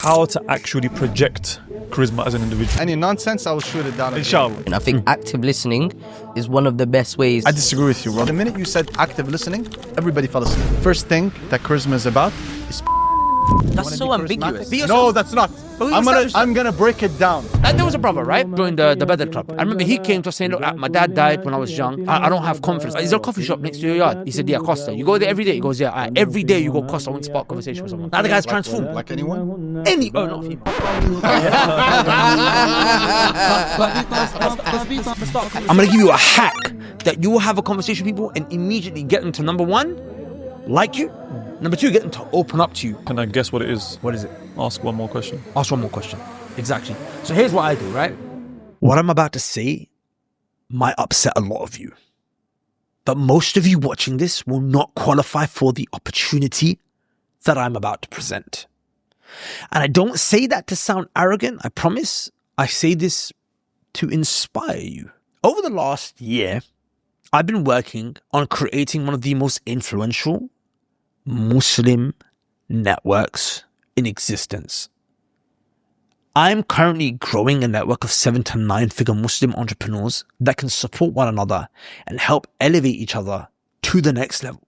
How to actually project charisma as an individual. Any nonsense, I will shoot it down. Inshallah. And I think active listening is one of the best ways. I disagree with you, bro. The minute you said active listening, everybody fell asleep. First thing that charisma is about is That's so ambiguous. no, that's not. I'm gonna break it down. There was a brother, right? Joined the Badr club. I remember he came to us saying, look, my dad died when I was young. I don't have confidence. Is there a coffee shop next to your yard? He said, yeah, Costa. You go there every day? He goes, yeah. Every day you go Costa, I want to spark conversation with someone. Now the guy's transformed. Like anyone? Oh, not female. I'm going to give you a hack that you will have a conversation with people and immediately get them to, number one, like you. Number two, get them to open up to you. Can I guess what it is? What is it? Ask one more question. Ask one more question. Exactly. So here's what I do, right? What I'm about to say might upset a lot of you. But most of you watching this will not qualify for the opportunity that I'm about to present. And I don't say that to sound arrogant, I promise. I say this to inspire you. Over the last year, I've been working on creating one of the most influential Muslim networks in existence. I'm currently growing a network of 7 to 9 figure Muslim entrepreneurs that can support one another and help elevate each other to the next level.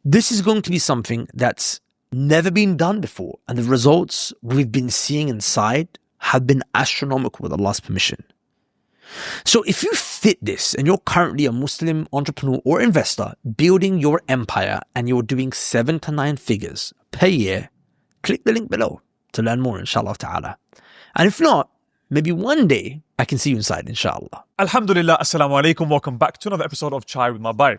This is going to be something that's never been done before, and the results we've been seeing inside have been astronomical with Allah's permission. So if you fit this and you're currently a Muslim entrepreneur or investor building your empire and you're doing 7 to 9 figures per year, click the link below to learn more, inshallah ta'ala. And if not, maybe one day I can see you inside, inshallah. Alhamdulillah, assalamu alaikum. Welcome back to another episode of Chai with my Bai.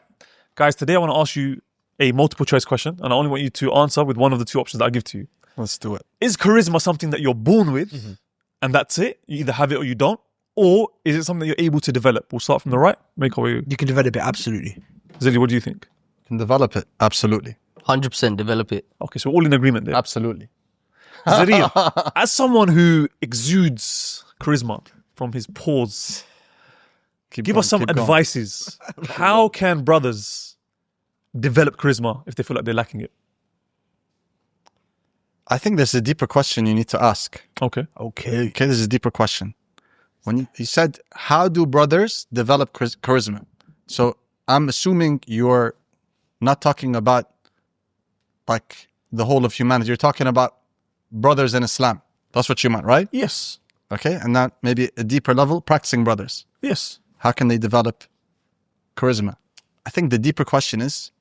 Guys, today I want to ask you a multiple choice question, and I only want you to answer with one of the two options that I give to you. Let's do it. Is charisma something that you're born with and that's it? You either have it or you don't? Or is it something that you're able to develop? We'll start from the right. Make our way. You can develop it, absolutely. Zilli, what do you think? Can develop it. Absolutely. 100% develop it. Okay, so we're all in agreement there. Absolutely. Zarir, as someone who exudes charisma from his pores, give us some advices. How can brothers develop charisma if they feel like they're lacking it? I think there's a deeper question you need to ask. Okay. Okay, there's a deeper question. When you said, how do brothers develop charisma? So I'm assuming you're not talking about like the whole of humanity. You're talking about brothers in Islam. That's what you meant, right? Yes. Okay, and that maybe a deeper level, practicing brothers. Yes. How can they develop charisma? I think the deeper question is,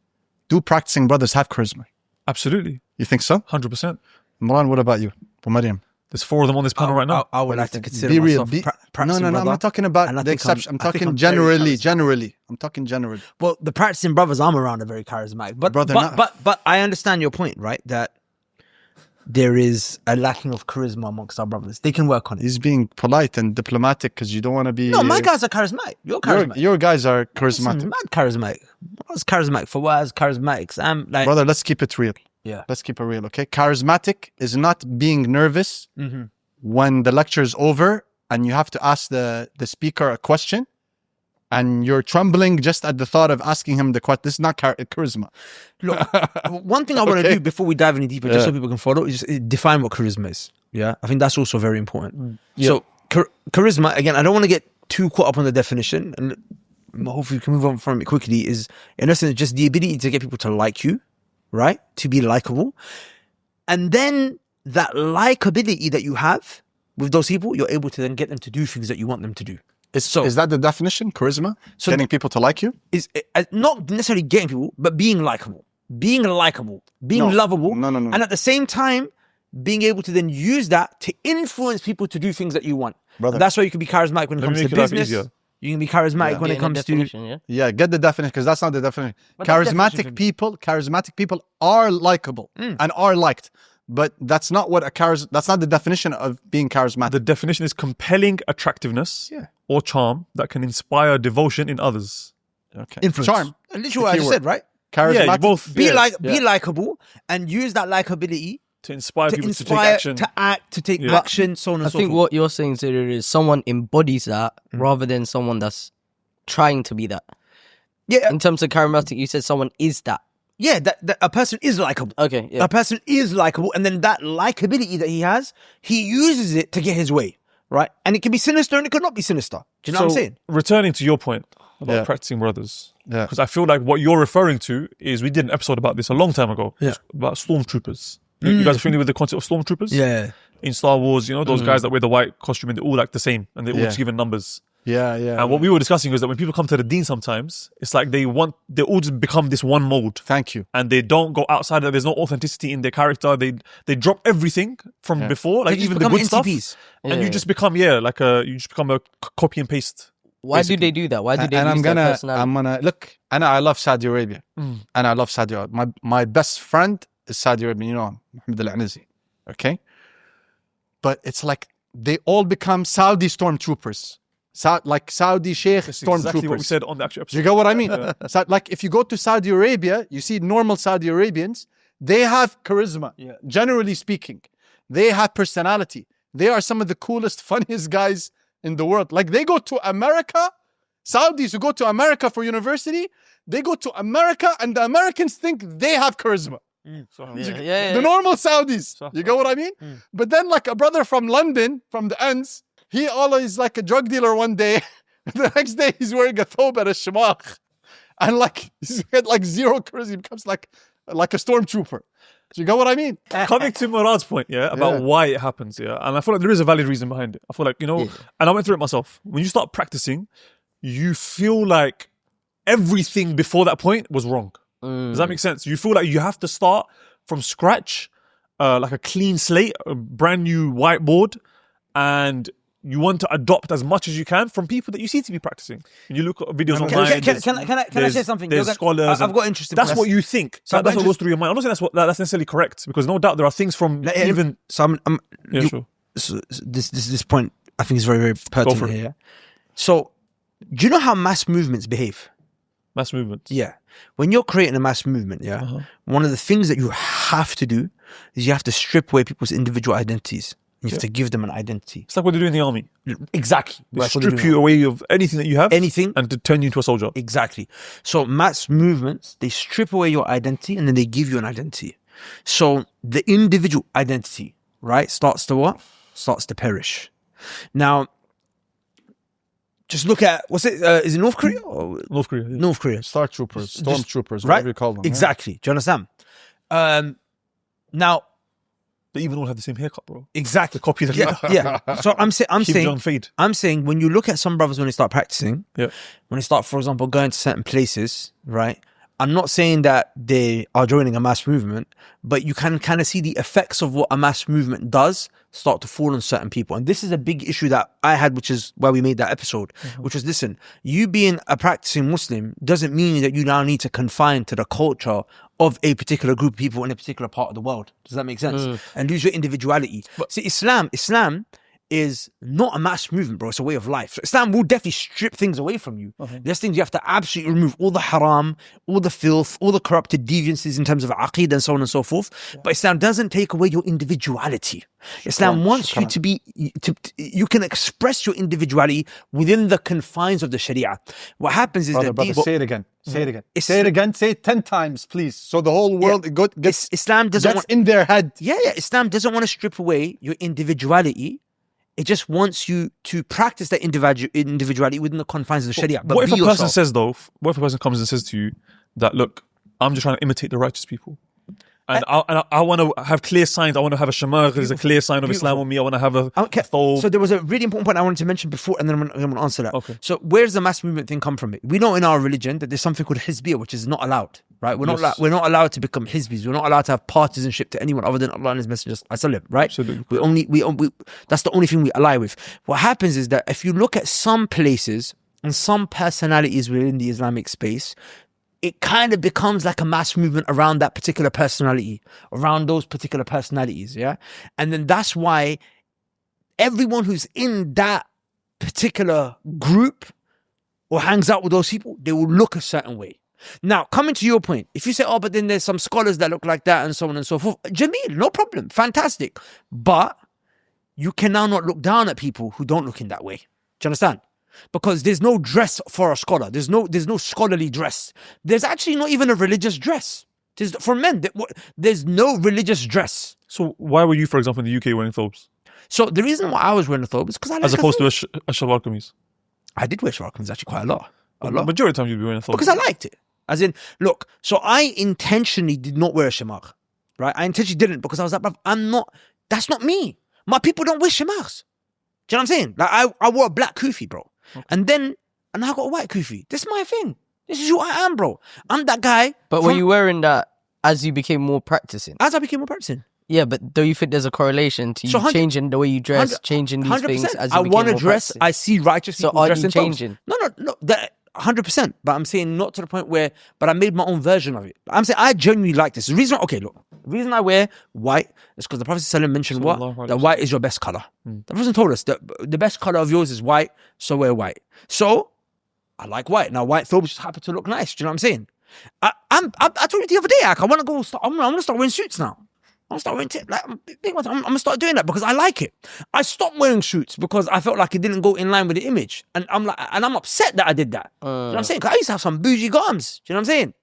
do practicing brothers have charisma? Absolutely. You think so? 100%. Imran, what about you? For Mariam? There's 4 of them on this panel right now. I would like to consider Be real. myself No, I'm not talking about the exception. I'm talking generally. I'm talking generally. Well, the practicing brothers I'm around are very charismatic. But I understand your point, right? That there is a lacking of charisma amongst our brothers. They can work on it. He's being polite and diplomatic because you don't want to be... No, my guys are charismatic. You're charismatic. Your guys are charismatic. Mad charismatic. I was charismatic for what? I was charismatic. So I'm like... Brother, let's keep it real. Yeah. Let's keep it real, okay? Charismatic is not being nervous when the lecture is over and you have to ask the speaker a question and you're trembling just at the thought of asking him the question. This is not charisma. Look, one thing I want to do before we dive any deeper, just so people can follow, is just define what charisma is. Yeah, I think that's also very important. So charisma, again, I don't want to get too caught up on the definition, and hopefully we can move on from it quickly, is in essence just the ability to get people to like you, right? To be likable. And then that likability that you have with those people, you're able to then get them to do things that you want them to do. Is that the definition? Charisma? So getting people to like you? Is not necessarily getting people, but being likable. Being lovable. No. And at the same time, being able to then use that to influence people to do things that you want. Brother. And that's why you can be charismatic when it comes to business. You can be charismatic when it comes to... Yeah, get the definition, because that's not the definition. Charismatic people are likable and are liked. But that's not what that's not the definition of being charismatic. The definition is compelling attractiveness or charm that can inspire devotion in others. Okay. Influence. Charm. Literally what I just said, right? Charismatic. Be likable and use that likability to inspire people to take action. To act, to take action, so on and so forth. I think what you're saying, Zarir, is someone embodies that rather than someone that's trying to be that. Yeah. In terms of charismatic, you said someone is that. Yeah, that a person is likable. Okay, yeah. A person is likable, and then that likability that he has, he uses it to get his way, right? And it can be sinister and it could not be sinister. Do you know what I'm saying? Returning to your point about Yeah. practicing brothers, Yeah. because I feel like what you're referring to is we did an episode about this a long time ago. Yeah. About stormtroopers. You guys are familiar with the concept of stormtroopers? Yeah. In Star Wars, you know, those guys that wear the white costume and they're all like the same and they're all Yeah. just given numbers. Yeah, yeah. And what we were discussing is that when people come to the deen sometimes, it's like they all just become this one mold. Thank you. And they don't go outside of, there's no authenticity in their character. They drop everything from before, like They just even the become good stuff. NCPs. And Yeah. you just become, you just become a copy and paste. Why do they do that? Why do they And use their personality? I'm gonna look. And I love Saudi Arabia, and I love Saudi Arabia. My best friend is Saudi Arabian. You know him, Mohammed Al-Anazi. Okay, but it's like they all become Saudi stormtroopers, like Saudi Sheikh That's stormtroopers. exactly what we said on the actual Do you episode. get what I mean? So, like if you go to Saudi Arabia, you see normal Saudi Arabians. They have charisma. Yeah. Generally speaking, they have personality. They are some of the coolest, funniest guys in the world. Like they go to America, Saudis who go to America for university, they go to America and the Americans think they have charisma. The normal Saudis. You get what I mean? But then like a brother from London, from the ends, he always like a drug dealer one day. The next day he's wearing a thobe and a shamakh. And like he's got like zero charisma. He becomes like a stormtrooper. Do you get what I mean? Coming to Murrad's point, about why it happens, and I feel like there is a valid reason behind it. I feel like, and I went through it myself. When you start practicing, you feel like everything before that point was wrong. Does that make sense? You feel like you have to start from scratch, like a clean slate, a brand new whiteboard, and you want to adopt as much as you can from people that you see to be practicing. When you look at videos online, Can I say something? There's scholars. I've got interesting. That's what you think. So That's what goes through your mind. I'm not saying that's necessarily correct, because no doubt there are things from even. So Sure. so this point I think is very, very for pertinent it. here. So, do you know how mass movements behave? Mass movements. Yeah. When you're creating a mass movement, one of the things that you have to do is you have to strip away people's individual identities. You have to give them an identity. It's like what they do in the army. Exactly. They strip you away of anything that you have. Anything. And to turn you into a soldier. Exactly. So mass movements, they strip away your identity and then they give you an identity. So the individual identity, right, starts to what? Starts to perish. Now, just look at, is it North Korea? Or North Korea. Yeah. North Korea. Star troopers, stormtroopers, right? whatever you call them. Exactly. Do you understand? Now, They even all have the same haircut, bro. exactly. The copy that Yeah. So I'm Keep saying, John fade. I'm saying when you look at some brothers when they start practicing, Yeah. when they start, for example, going to certain places, right? I'm not saying that they are joining a mass movement, but you can kind of see the effects of what a mass movement does start to fall on certain people. And this is a big issue that I had, which is why we made that episode, which was, listen, you being a practicing Muslim doesn't mean that you now need to confine to the culture of a particular group of people in a particular part of the world. Does that make sense? And lose your individuality. See, Islam is not a mass movement, bro. It's a way of life. So Islam will definitely strip things away from you. There's things you have to absolutely remove, all the haram, all the filth, all the corrupted deviances in terms of aqeedah and so on and so forth. But Islam doesn't take away your individuality. Islam wants you to be, you can express your individuality within the confines of the Sharia. What happens is Brother, say it again. Say it again. Say it again. Say it 10 times, please. So the whole world gets Islam doesn't want, in their head. Yeah. Islam doesn't want to strip away your individuality. It just wants you to practice that individuality within the confines of the Sharia. But what if a person yourself. says, though, what if a person comes and says to you that, look, I'm just trying to imitate the righteous people. And I want to have clear signs. I want to have a shamar. There's a clear sign of Islam on me. I want to have a thobe. So there was a really important point I wanted to mention before, and then I'm going to answer that. Okay. So where's the mass movement thing come from? We know in our religion that there's something called hizbiyah, which is not allowed, right? We're not allowed to become hizbis. We're not allowed to have partisanship to anyone other than Allah and His Messenger, right? Absolutely. We that's the only thing we ally with. What happens is that if you look at some places and some personalities within the Islamic space, it kind of becomes like a mass movement around that particular personality, around those particular personalities, yeah? And then that's why everyone who's in that particular group or hangs out with those people, they will look a certain way. Now, coming to your point, if you say, but then there's some scholars that look like that and so on and so forth, Jameel, no problem, fantastic. But you can now not look down at people who don't look in that way. Do you understand? Because there's no dress for a scholar. There's no scholarly dress. There's actually not even a religious dress. For men, there's no religious dress. So why were you, for example, in the UK wearing thobes? So the reason why I was wearing a thobe is because I like As opposed to a shalwar kameez? I did wear shalwar kameez actually quite a lot. The majority of the time you'd be wearing a thobe. Because I liked it. As in, look, so I intentionally did not wear a shamar, right? I intentionally didn't because I was like, bruv, that's not me. My people don't wear shamars. Do you know what I'm saying? Like, I wore a black kufi, bro. Okay. And I got a white kufi. This is my thing. This is who I am, bro. I'm that guy. But were you wearing that as you became more practicing? As I became more practicing. Yeah, but do you think there's a correlation to you changing the way you dress, changing these things as you became more practicing? I want to dress, I see righteous people dressing. So are you changing? No. 100%. But I'm saying not to the point where, but I made my own version of it. I'm saying I genuinely like this. The reason I wear white is because the Prophet ﷺ mentioned what? That white is your best color. The Prophet told us that the best color of yours is white, so wear white. So I like white. Now white thobes just happen to look nice. Do you know what I'm saying? I told you the other day, I want to I'm going to start wearing suits now. I'm going to start wearing I'm going to start doing that because I like it. I stopped wearing suits because I felt like it didn't go in line with the image. And I'm upset that I did that. You know what I'm saying? Because I used to have some bougie garms. Do you know what I'm saying?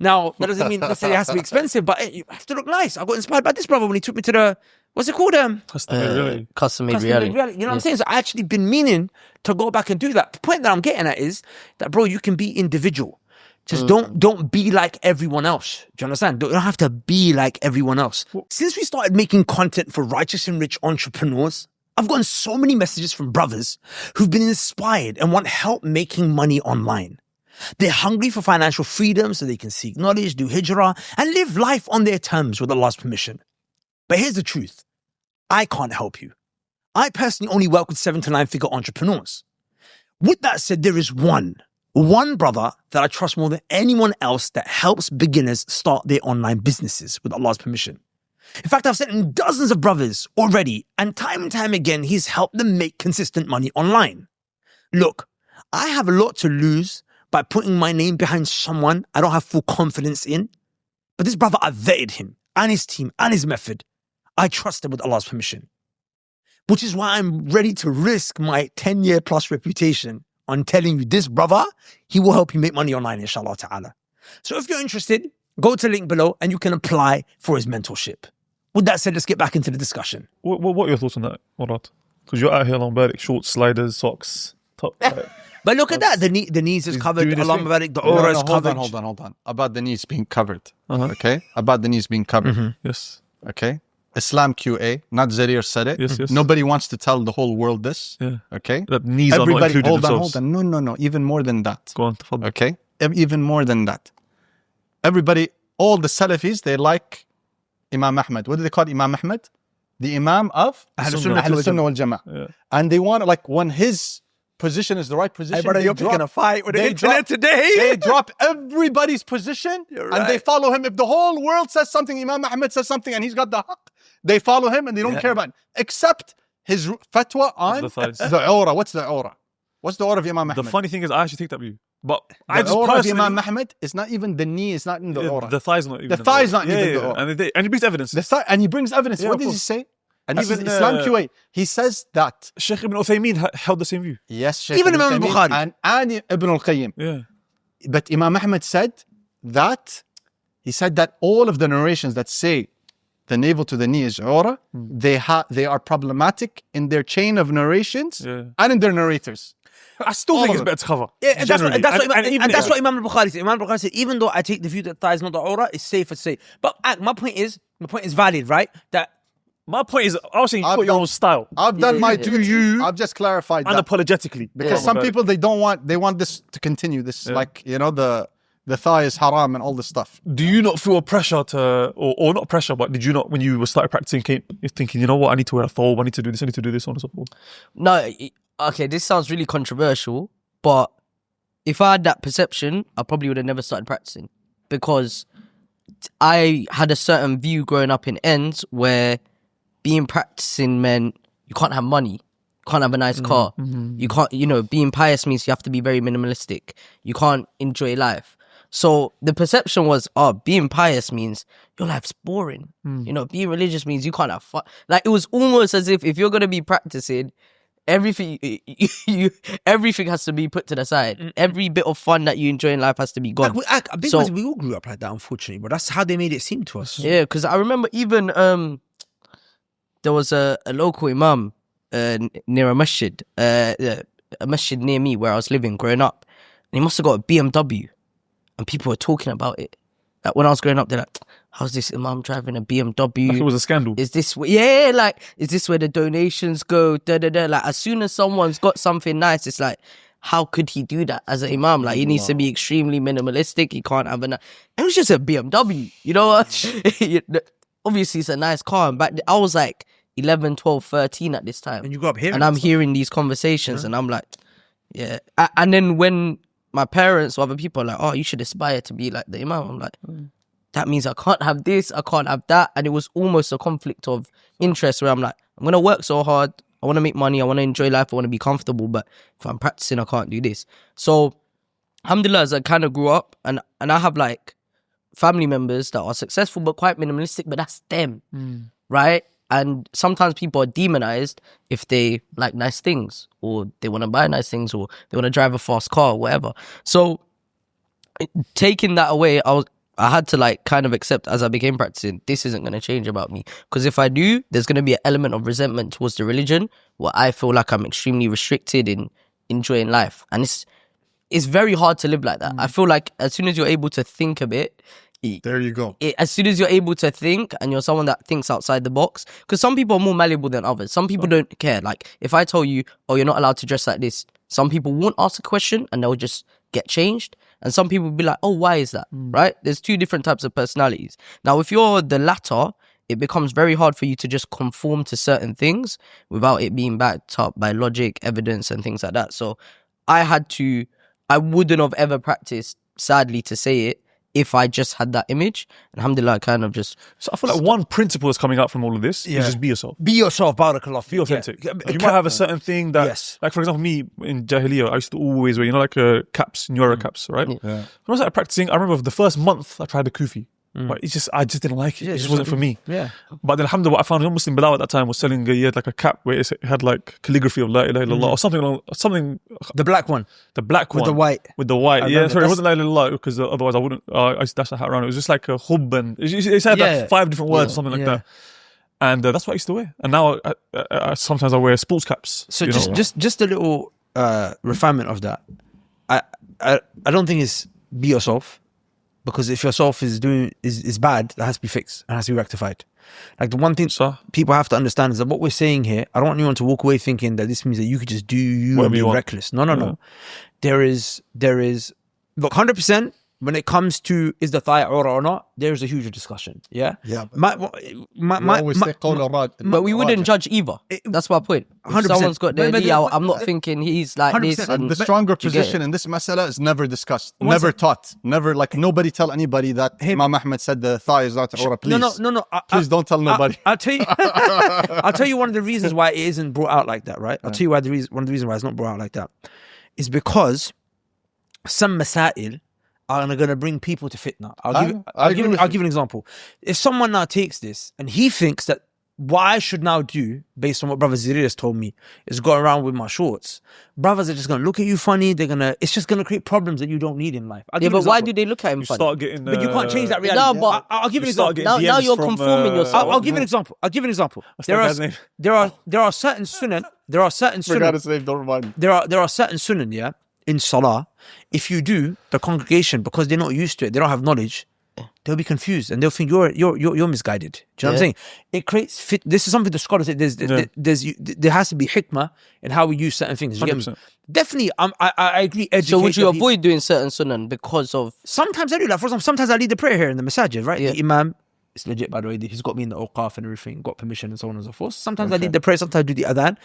Now, that doesn't mean necessarily it has to be expensive, but hey, you have to look nice. I got inspired by this brother when he took me to the, what's it called? Custom-made reality. You know what I'm saying? So I actually been meaning to go back and do that. The point that I'm getting at is that, bro, you can be individual. Just don't be like everyone else. Do you understand? You don't have to be like everyone else. Since we started making content for righteous and rich entrepreneurs, I've gotten so many messages from brothers who've been inspired and want help making money online. They're hungry for financial freedom so they can seek knowledge, do hijrah, and live life on their terms with Allah's permission. But here's the truth. I can't help you. I personally only work with 7 to 9 figure entrepreneurs. With that said, there is one brother that I trust more than anyone else that helps beginners start their online businesses with Allah's permission. In fact, I've sent him dozens of brothers already, and time again, he's helped them make consistent money online. Look, I have a lot to lose by putting my name behind someone I don't have full confidence in. But this brother, I vetted him and his team and his method. I trust him with Allah's permission. Which is why I'm ready to risk my 10-year plus reputation on telling you this brother, he will help you make money online, inshallah ta'ala. So if you're interested, go to the link below and you can apply for his mentorship. With that said, let's get back into the discussion. What are your thoughts on that, Murrad? Because you're out here on Barik, shorts, sliders, socks, top. But look at that, the knees is covered, Allah Mubarak, the aura is covered. Hold on. About the knees being covered, okay? About the knees being covered. Yes. Okay? Islam QA, not Zarir said it. Yes. Nobody wants to tell the whole world this. Yeah. Okay? That knees are not included themselves. Hold on. No. Even more than that. Go on, tafadhal. Okay? Even more than that. Everybody, all the Salafis, they like Imam Ahmad. What do they call Imam Ahmad? The Imam of Ahl Sunnah wal Jama'ah. And they want, like, when his position is the right position. Hey, brother, you're picking a fight with the internet today. They drop everybody's position and they follow him. If the whole world says something, Imam Ahmad says something and he's got the haqq, they follow him and they don't care about it. Except his fatwa on the aura. What's the aura? What's the aura of Imam Ahmad? The funny thing is, I actually take that view. But the aura of Imam Ahmad is not even the knee, it's not in the aura. The thigh's not even the thigh is not even the aura. And he brings evidence. And he brings evidence. What does he say? And even Islam QA, he says that Sheikh Ibn Uthaymeen held the same view. Yes, Sheikh even Imam Bukhari and Ibn al-Qayyim. Yeah. But Imam Ahmad said that all of the narrations that say the navel to the knee is aura, they are problematic in their chain of narrations and in their narrators. I still think it's better to cover. Yeah, and that's what Imam Bukhari said. Imam Bukhari said, even though I take the view that thigh is not the aura, it's safer to say. But my point is valid, right? My point is, I was saying you got your own style. I've done my duty. I've just clarified that. Unapologetically. Because some people, they want this to continue. This, like, you know, the thigh is haram and all this stuff. Do you not feel a pressure to, or not pressure, but did you not, when you started practicing, you're thinking, you know what, I need to wear a thobe, I need to do this, on and so forth? No, okay, this sounds really controversial, but if I had that perception, I probably would have never started practicing. Because I had a certain view growing up in ends where being practicing meant you can't have money, you can't have a nice car, you can't, being pious means you have to be very minimalistic, you can't enjoy life. So the perception was, being pious means your life's boring. Being religious means you can't have fun. Like, it was almost as if you're going to be practicing, everything everything has to be put to the side. Every bit of fun that you enjoy in life has to be gone. We all grew up like that, unfortunately, but that's how they made it seem to us. Yeah, because I remember even there was a local imam near a masjid near me where I was living growing up, and he must have got a BMW, and people were talking about it. Like when I was growing up, they're like, "How's this imam driving a BMW? Like it was a scandal. Is this is this where the donations go? Like as soon as someone's got something nice, it's like, how could he do that as an imam? Like he needs to be extremely minimalistic. He can't have it was just a BMW, you know what? Obviously it's a nice car, and back then, I was like 11, 12, 13 at this time, And you grew up here, and I'm hearing these conversations, and I'm like, yeah. And then when my parents or other people are like, "Oh, you should aspire to be like the imam," I'm like, that means I can't have this, I can't have that. And it was almost a conflict of interest where I'm like, I'm going to work so hard, I want to make money, I want to enjoy life, I want to be comfortable, but if I'm practicing, I can't do this. So, alhamdulillah, as I kind of grew up, and I have like family members that are successful but quite minimalistic, but that's them, right? And sometimes people are demonized if they like nice things, or they want to buy nice things, or they want to drive a fast car, or whatever. So taking that away, I had to like kind of accept as I became practicing, this isn't going to change about me. Because if I do, there's going to be an element of resentment towards the religion where I feel like I'm extremely restricted in enjoying life. And it's very hard to live like that. I feel like as soon as you're able to think a bit, There you go. as soon as you're able to think and you're someone that thinks outside the box, because some people are more malleable than others. Some people don't care. Like if I tell you, oh, you're not allowed to dress like this, some people won't ask a question and they'll just get changed. And some people will be like, oh, why is that? Right? There's two different types of personalities. Now, if you're the latter, it becomes very hard for you to just conform to certain things without it being backed up by logic, evidence, and things like that. So I wouldn't have ever practiced, sadly to say it, if I just had that image. Alhamdulillah, I kind of just... So I feel like one principle that's coming out from all of this is just be yourself. Be yourself, barakallah. Be authentic. You might have a certain thing that, like for example, me in Jahiliyyah, I used to always wear, you know, like caps, Nura caps, right? Yeah. When I started practicing, I remember the first month I tried the kufi. But I just didn't like it. It just wasn't for me. Yeah. But then alhamdulillah, what I found Muslim Bilal at that time was selling he had like a cap where it had like calligraphy of La ilaha illallah or something. The black one. The black one. With the white. With the white. I Yeah, remember. sorry, it wasn't La ilaha illallah because otherwise I wouldn't, I used to dash the hat around. It was just like a hub and it said like 5 different words or something like that. And that's what I used to wear. And now sometimes I wear sports caps. So you know? just a little refinement of that. I don't think it's be yourself, because if yourself is bad, that has to be fixed and has to be rectified. Like the one thing people have to understand is that what we're saying here, I don't want anyone to walk away thinking that this means that you could just do you and be reckless. No. There is look, 100%. When it comes to is the thigh aura or not, there's a huge discussion. Yeah. But But we wouldn't judge either. That's my point. If 100%. someone's got the idea, I'm not thinking he's like this. 100%. And The stronger you get position in this masala is never discussed, never taught, never like nobody tell anybody that Imam Ahmed said the thigh is not aura. Please, No. please don't tell nobody. I'll tell you. I'll tell you one of the reasons why it isn't brought out like that. Right. I'll tell you why one of the reasons why it's not brought out like that is because some masail are going to bring people to fitna. I'll give you an example. If someone now takes this and he thinks that what I should now do, based on what Brother Zarir has told me, is go around with my shorts, brothers are just going to look at you funny. It's just going to create problems that you don't need in life. Yeah, but why do they look at him funny? Start getting, But you can't change that reality. No, but I'll give you an example. Now you're conforming yourself. I'll give you an example. There are certain sunnah. There are certain Forgot sunnah. his name. Don't remind me. There are certain sunnah, yeah, in salah. If you do, the congregation, because they're not used to it, they don't have knowledge, they'll be confused and they'll think you're misguided. Do you know what I'm saying? It creates fit. This is something the scholars say. There has to be hikmah in how we use certain things. You get me? Definitely, I agree. So would you avoid doing certain sunnah because of? Sometimes I do. Like for example, sometimes I lead the prayer here in the masajid, right? Yeah. The imam. It's legit, by the way. He's got me in the awqaf and everything, got permission and so on and so forth. Sometimes I lead the prayer, sometimes I do the adhan.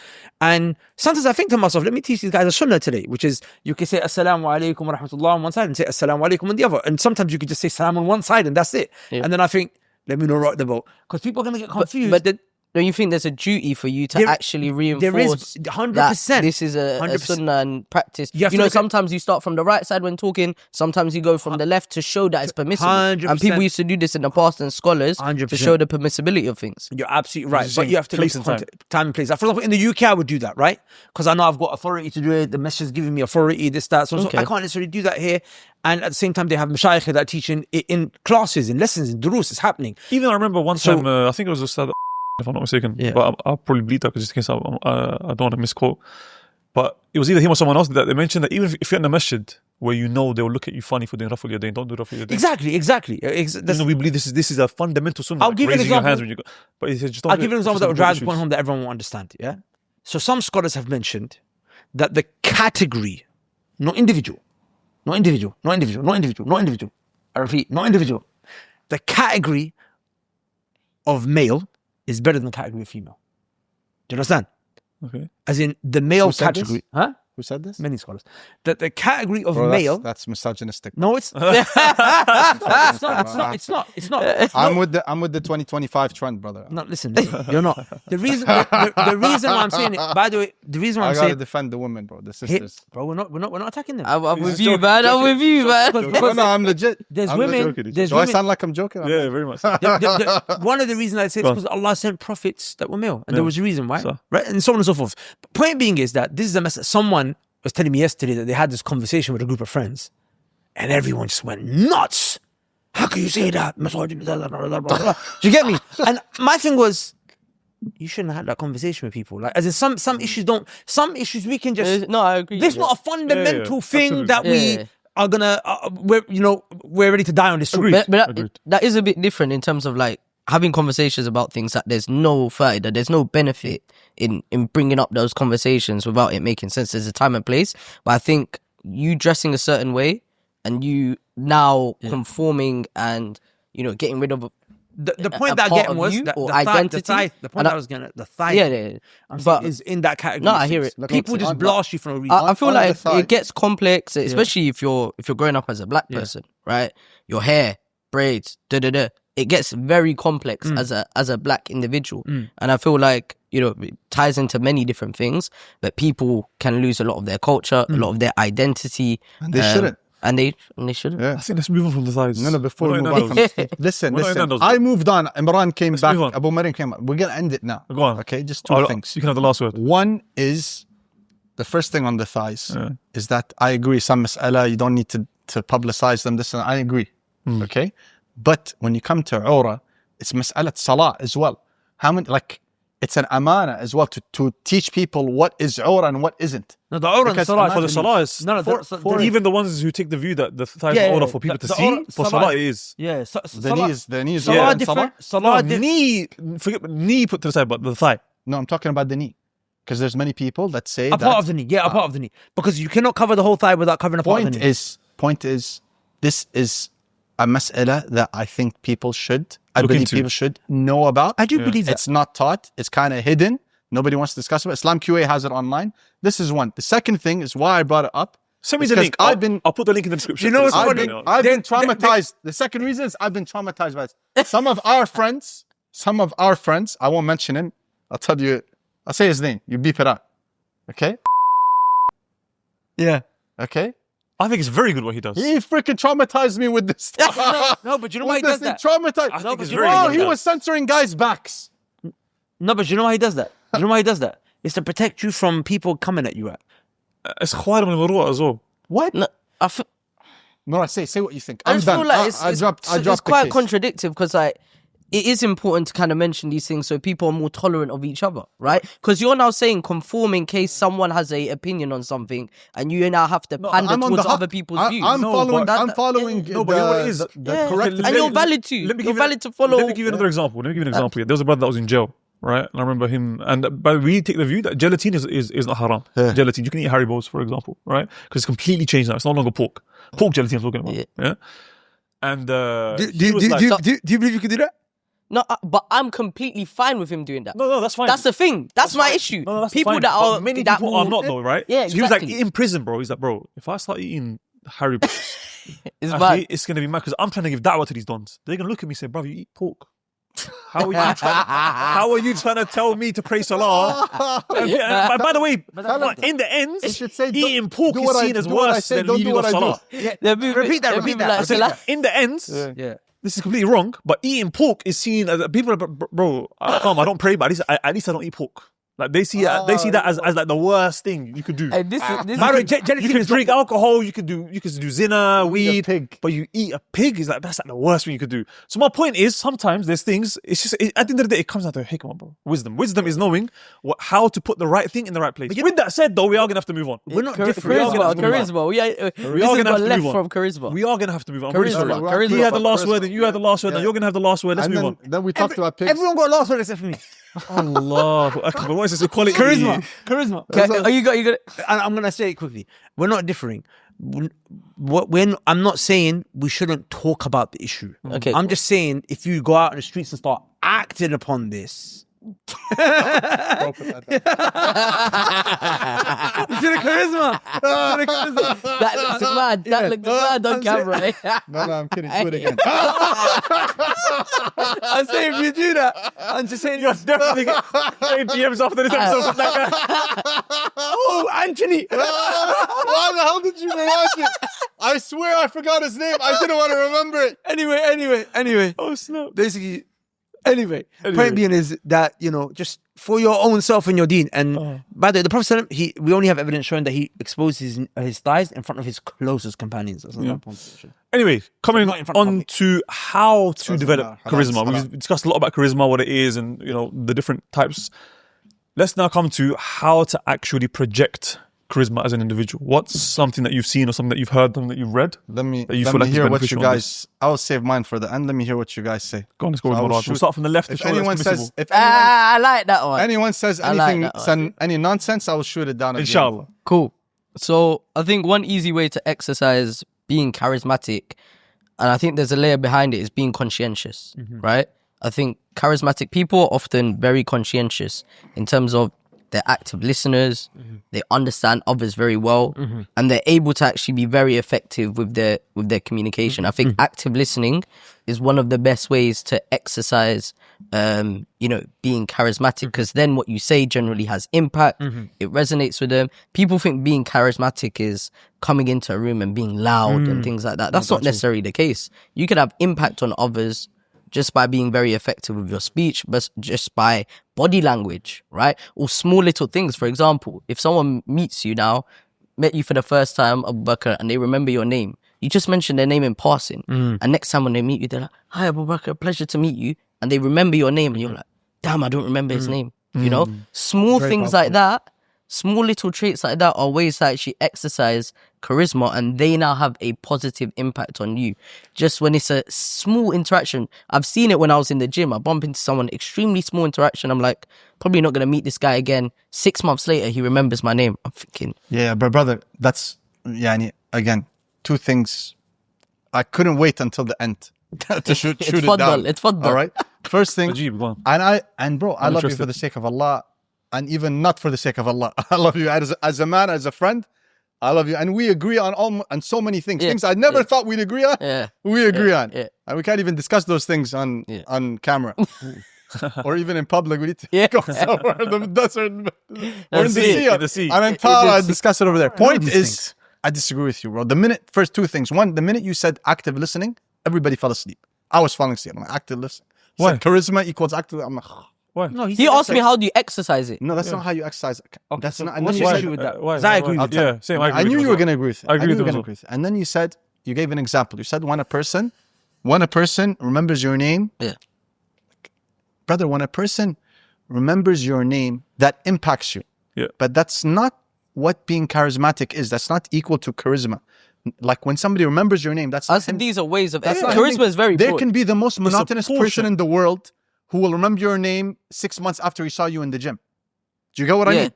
And sometimes I think to myself, let me teach these guys a sunnah today, which is you can say assalamu alaikum wa rahmatullah on one side and say assalamu alaikum on the other. And sometimes you can just say salam on one side and that's it. Yeah. And then I think, let me not rock the boat. Because people are going to get confused. But don't you think there's a duty for you to There- actually there reinforce is 100%. that this is a 100%. sunnah and practice? You have You to know, look at- sometimes you start from the right side when talking, sometimes you go from the left to show that it's permissible. 100%. And people used to do this in the past, and scholars, to 100%. show the permissibility of things. You're absolutely right, Just but saying you have to place look and at time and place. Like, for example, in the UK, I would do that, right? Because I know I've got authority to do it. The message is giving me authority, this, that. So Okay. I can't necessarily do that here. And at the same time, they have mashayikh that are teaching in classes, in lessons, in durus. It's happening. Even I remember one So- time, I think it was Ustad, if I'm not mistaken, Yeah. but I'll probably bleed that just in case I don't want to misquote. But it was either him or someone else that they mentioned that even if you're in the masjid where you know they'll look at you funny for doing raful yadayn, don't do raful yadayn. Exactly. You know, we believe this is a fundamental sunnah. I'll like give you an raising your example. hands when you go. But he said, just don't I'll do give you it an example for that will certain drive the issues. point home that everyone will understand. Yeah. So some scholars have mentioned that the category, not individual. I repeat, not individual. The category of male is better than the category of female. Do you understand? Okay. As in the male Who said category. this? Huh? Who said this? Many scholars. That the category of Bro, male. that's misogynistic. No, it's it's not. I'm with the 2025 trend, brother. No, listen, you're not. The reason why I'm saying it, by the way, the reason why I I'm gotta saying defend the women, bro. The it, sisters. bro, we're not attacking them. I'm He's with just you, joking, man. I'm joking. with you, man. No, I'm legit. There's I'm women. legit. There's Do I women. sound like I'm joking? Yeah, very much. One of the reasons I say it's Go on. because Allah sent prophets that were male, and Yeah. there was a reason why, So- right? And so on and so forth. Point being is that this is a message. Someone was telling me yesterday that they had this conversation with a group of friends, and everyone just went nuts. How can you say that? Misogyny, blah, blah, blah, blah, blah, blah. Do you get me? And my thing was, you shouldn't have had that conversation with people. Like, as in some issues we can just. No, I agree. This is yeah. not a fundamental thing absolutely. that we Yeah. are gonna. We're ready to die on this. Truth. But that, Agreed. that is a bit different in terms of like having conversations about things that there's no faida, there's no benefit in bringing up those conversations without it making sense. There's a time and place, but I think you dressing a certain way and you now conforming and getting rid of The a point that I part get of was you that or the thigh, identity. the point And I was getting at, the thigh. yeah. I'm But- saying is in that category. No, of I hear things. it. People just blast you for no reason. I feel on like the thigh. it gets complex, especially if you're growing up as a black person, right? Your hair, braids, it gets very complex as a black individual, and I feel like it ties into many different things. But people can lose a lot of their culture, a lot of their identity, And they shouldn't. and they shouldn't. Yeah. I think let's move on from the thighs. No, before we We're move not on. in those. Listen. We're not in those. I moved on. Imran came back. move on. Abu Maryam came back. We're gonna end it now. Go on. Okay, just two things. You can have the last word. One is the first thing on the thighs is that I agree. Some mas'ala you don't need to publicize them. This and I agree. Okay, but when you come to aura, it's mas'alat salah as well. How many it's an amana as well to teach people what is aura and what isn't. No, the aura and Because salah For the salah is No, even the ones who take the view that the thighs Yeah, are order yeah, for people the to see. aura- For salah salah it is. Yeah, The knee is Salah aura in different. No, Salah knee. Forget knee. Put to the side, but the thigh. No, I'm talking about the knee. Because there's many people that say a that part of the knee. Yeah, a part of the knee. Because you cannot cover the whole thigh without covering a part of the knee. point is this is a mas'ala that I think people should Look believe into. people should know about. I do believe that. It's not taught. It's kind of hidden. Nobody wants to discuss it. Islam QA has it online. This is one. The second thing is why I brought it up. Send me It's the 'cause link. I'll put the link in the description. You know what's I've funny? been- I've been They- traumatized. The second reason is I've been traumatized by this. Some of our friends, I won't mention him. I'll say his name. You beep it out. Okay? Yeah. Okay? I think it's very good what he does. He freaking traumatized me with this stuff. No, but you know why he With does this that? thing, traumatized. I think but it's you very know Bro, good. he was censoring guys' backs. No, but you know why he does that? You know why he does that? It's to protect you from people coming at you. It's خوارم المروءة as well. What? No, I feel, No, I say what you think. I I'm just done. feel like I dropped it's the quite case. contradictive because like it is important to kind of mention these things so people are more tolerant of each other, right? Because you're now saying conform in case someone has a opinion on something and you now have to pander I'm on towards the other people's views. I'm following. but I'm that- following. No, but you know what it is? Yeah. correct. And you're valid too. You're valid to follow. Let me give you another example. Yeah. There was a brother that was in jail, right? And I remember him. But we take the view that gelatin is not haram. Yeah. Gelatin, you can eat Haribo's, for example, right? Because it's completely changed now. It's no longer pork. Pork gelatin I'm talking about. Yeah. And Do he was like, you believe you could do that? No, but I'm completely fine with him doing that. no, that's fine. That's the thing. That's my fine. issue. No, that's People fine. that But are many that people are will- not though, right? Yeah, So he was like exactly. in prison, bro. He's like, bro, if I start eating Haribo's, It's actually, bad. it's gonna be mad because I'm trying to give da'wah to these dons. They're gonna look at me and say, bro, you eat pork. How are you trying to tell me to pray Salah? By the way, in the end, eating pork is seen as worse than leaving off Salah. Repeat that. In the end, this is completely wrong, but eating pork is seen as people are, bro, I don't pray, but at least I don't eat pork. Like they see that as like the worst thing you could do. This you can drink alcohol, you could do zina, weed, but you eat a pig is like that's like the worst thing you could do. So my point is, sometimes there's things. It's just at the end of the day, it comes down to hikmah, bro. Wisdom is knowing how to put the right thing in the right place. But with that said, though, we are gonna have to move on. We're not different. Charisma. We are gonna have to move on. From charisma. We are gonna have to move on. Charisma. He had the last word, and you had the last word. Now you're gonna have the last word. Let's move on. Then we talked about pigs. Everyone got a last word except for me. Allah, but what is this equality? Charisma. Okay, you got it. I'm gonna say it quickly. We're not differing. I'm not saying we shouldn't talk about the issue. Okay. I'm just saying if you go out on the streets and start acting upon this. You see the charisma? That looks mad. That looks mad on camera. No, I'm kidding. Do it again. I'm saying if you do that, I'm just saying You're definitely getting DMs after this episode from that guy. oh, Anthony. Why the hell did you remind me? I swear I forgot his name. I didn't want to remember it. Anyway. Oh snap. Basically, anyway, point being is that, just for your own self and your deen. And by the way, the Prophet, we only have evidence showing that he exposed his thighs in front of his closest companions. That's not Anyway, coming on to how to develop charisma. We've discussed a lot about charisma, what it is, and the different types. Let's now come to how to actually project charisma as an individual. What's something that you've seen or something that you've heard, something that you've read? Let me hear what you guys. I'll save mine for the end. Let me hear what you guys say. Go on, let's go with Murrad. We'll start from the left. If anyone says, I like that one. Anyone says anything, any nonsense, I will shoot it down. Inshallah. Cool. So I think one easy way to exercise being charismatic, and I think there's a layer behind it, is being conscientious, right? I think charismatic people are often very conscientious in terms of they're active listeners, they understand others very well, and they're able to actually be very effective with their communication. I think active listening is one of the best ways to exercise, being charismatic, because then what you say generally has impact. It resonates with them. People think being charismatic is coming into a room and being loud and things like that. That's not necessarily the case. You can have impact on others just by being very effective with your speech, but just by body language, right? Or small little things. For example, if someone met you for the first time, Abu Bakr, and they remember your name, you just mention their name in passing. And next time when they meet you, they're like, "Hi, Abu Bakr, pleasure to meet you." And they remember your name, and you're like, "Damn, I don't remember his name." Small very things powerful. Like that, small little traits like that are ways to actually exercise charisma, and they now have a positive impact on you. Just when it's a small interaction, I've seen it when I was in the gym. I bump into someone, extremely small interaction. I'm like, probably not going to meet this guy again. 6 months later, he remembers my name. I'm thinking, yeah, but brother, that's again, two things. I couldn't wait until the end to shoot it down. It's fun. All right. First thing, Ajib, bro, I love you for the sake of Allah, and even not for the sake of Allah. I love you as a man, as a friend. I love you, and we agree on so many things. Things I never thought we'd agree on. We agree on, and we can't even discuss those things on camera, or even in public. We need to go somewhere in the desert or in the sea. And in Tala, and discuss it over there. Point is, I disagree with you, bro. First two things. One, the minute you said active listening, everybody fell asleep. I was falling asleep. I'm like, active listening. Why? Charisma equals active. I'm like, why? No, he asked me, how do you exercise it? No, that's not how you exercise it. That's not. What's your issue with that? I agree with that. Yeah, same. I knew you were going to agree with it. I agree with it. And then you gave an example. You said when a person remembers your name. Yeah. Brother, when a person remembers your name, that impacts you. Yeah. But that's not what being charismatic is. That's not equal to charisma. Like when somebody remembers your name, these are ways of charisma is very broad. There can be the most monotonous person in the world who will remember your name 6 months after he saw you in the gym. Do you get what I mean?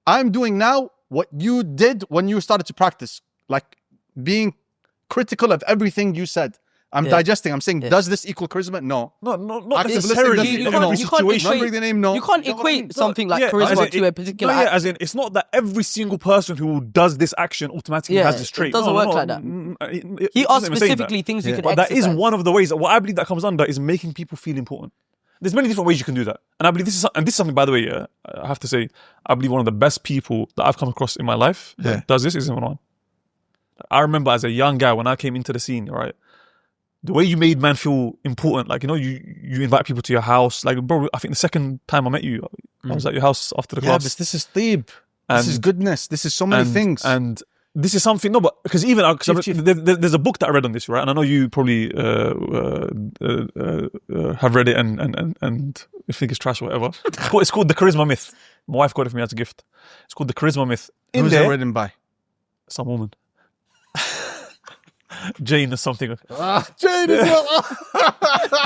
I'm doing now what you did when you started to practice, like being critical of everything you said. I'm digesting. I'm saying, does this equal charisma? No. No, not necessarily. You can't equate something like charisma to a particular act. As in, it's not that every single person who does this action automatically has this trait. It doesn't work like that. He asked specifically things you could exercise. But that is one of the ways. What I believe that comes under is making people feel important. there's many different ways you can do that. And I believe this is something, by the way, I have to say, I believe one of the best people that I've come across in my life that does this is Imran. I remember as a young guy when I came into the scene, right? The way you made man feel important, like, you know, you invite people to your house. Like, bro, I think the second time I met you, I was at your house after the class. But this is deep. This is goodness. This is so many things. And this is something, but because even there's a book that I read on this, right? And I know you probably have read it and you think it's trash or whatever. It's called The Charisma Myth. My wife got it for me as a gift. It's called The Charisma Myth. Who's it written by? Some woman. Jane or something. Jane as well.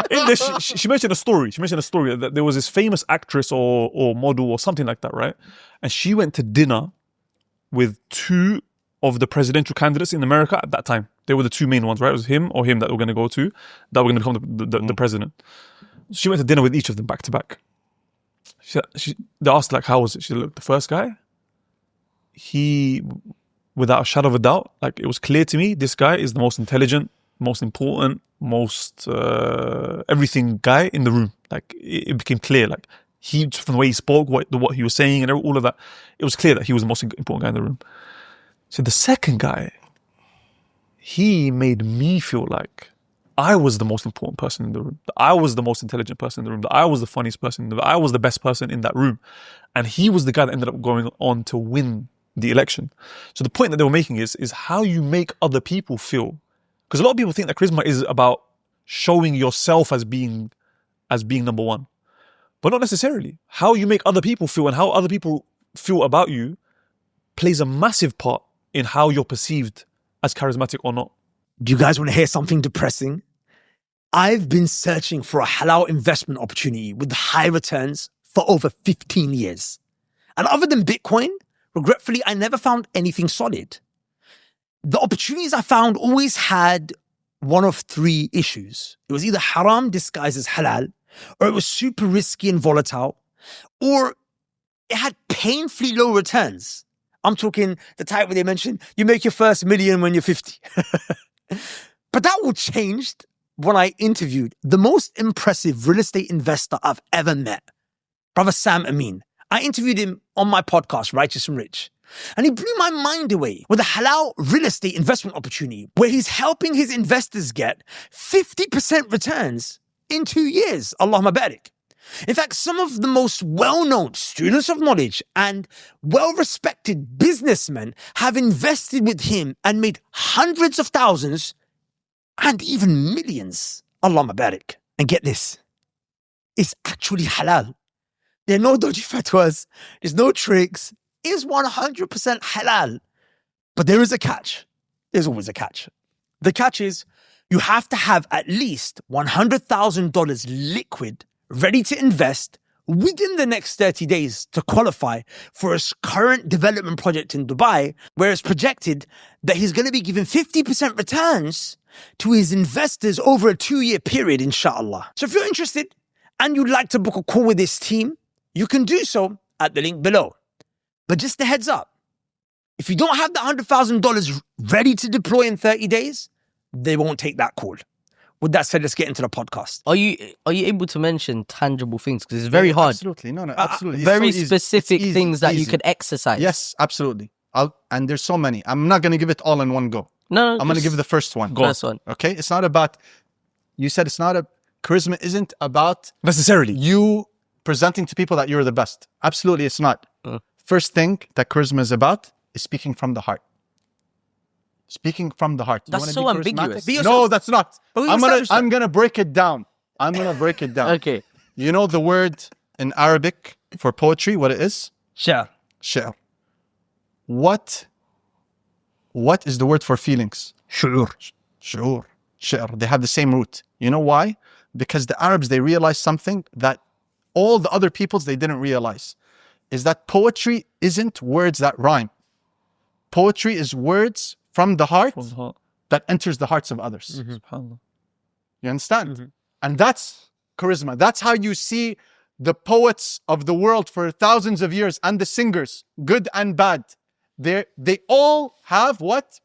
In there, she mentioned a story. She mentioned a story that there was this famous actress or model or something like that, right? And she went to dinner with two of the presidential candidates in America at that time. They were the two main ones, right? It was him or him that were going to go to, that were going to become the president. She went to dinner with each of them back to back. They asked, like, how was it? She said, look, the first guy, he, without a shadow of a doubt, like, it was clear to me, this guy is the most intelligent, most important, most everything guy in the room. Like, it became clear, like, from the way he spoke, what he was saying and all of that, it was clear that he was the most important guy in the room. So the second guy, he made me feel like I was the most important person in the room, that I was the most intelligent person in the room, that I was the funniest person, that I was the best person in that room. And he was the guy that ended up going on to win the election. So the point that they were making is how you make other people feel. Because a lot of people think that charisma is about showing yourself as being number one. But not necessarily. How you make other people feel and how other people feel about you plays a massive part in how you're perceived as charismatic or not. Do you guys want to hear something depressing? I've been searching for a halal investment opportunity with high returns for over 15 years. And other than Bitcoin, regretfully, I never found anything solid. The opportunities I found always had one of three issues. It was either haram disguised as halal, or it was super risky and volatile, or it had painfully low returns. I'm talking the type where they mention you make your first million when you're 50. But that all changed when I interviewed the most impressive real estate investor I've ever met, Brother Sam Amin. I interviewed him on my podcast, Righteous and Rich. And he blew my mind away with a halal real estate investment opportunity where he's helping his investors get 50% returns in 2 years. Allahumma barik. In fact, some of the most well-known students of knowledge and well-respected businessmen have invested with him and made hundreds of thousands and even millions. Allahumma barik. And get this, it's actually halal. There are no dodgy fatwas. There's no tricks. It's 100% halal. But there is a catch. There's always a catch. The catch is you have to have at least $100,000 liquid ready to invest within the next 30 days to qualify for his current development project in Dubai, where it's projected that he's going to be giving 50% returns to his investors over a 2-year period, inshallah. So if you're interested and you'd like to book a call with this team, you can do so at the link below. But just a heads up, if you don't have the $100,000 ready to deploy in 30 days, they won't take that call. With that said, let's get into the podcast. Are you able to mention tangible things? Because it's very hard. Absolutely. No, absolutely. Very specific things that you could exercise. Yes, absolutely. And there's so many. I'm not going to give it all in one go. No, I'm going to give the first one. First one. Okay? It's not about, you said it's not charisma isn't about Necessarily. you presenting to people that you're the best. Absolutely, it's not. First thing that charisma is about is speaking from the heart. Speaking from the heart. That's so ambiguous. No, that's not. I'm gonna break it down. Okay. You know the word in Arabic for poetry, what it is? Sure. Shi'r. What is the word for feelings? Shu'ur. Shi'r. They have the same root. You know why? Because the Arabs, they realized something that all the other peoples, they didn't realize. Is that poetry isn't words that rhyme. Poetry is words from the heart that enters the hearts of others. You understand? And that's charisma. That's how you see the poets of the world for thousands of years and the singers, good and bad. They all have what?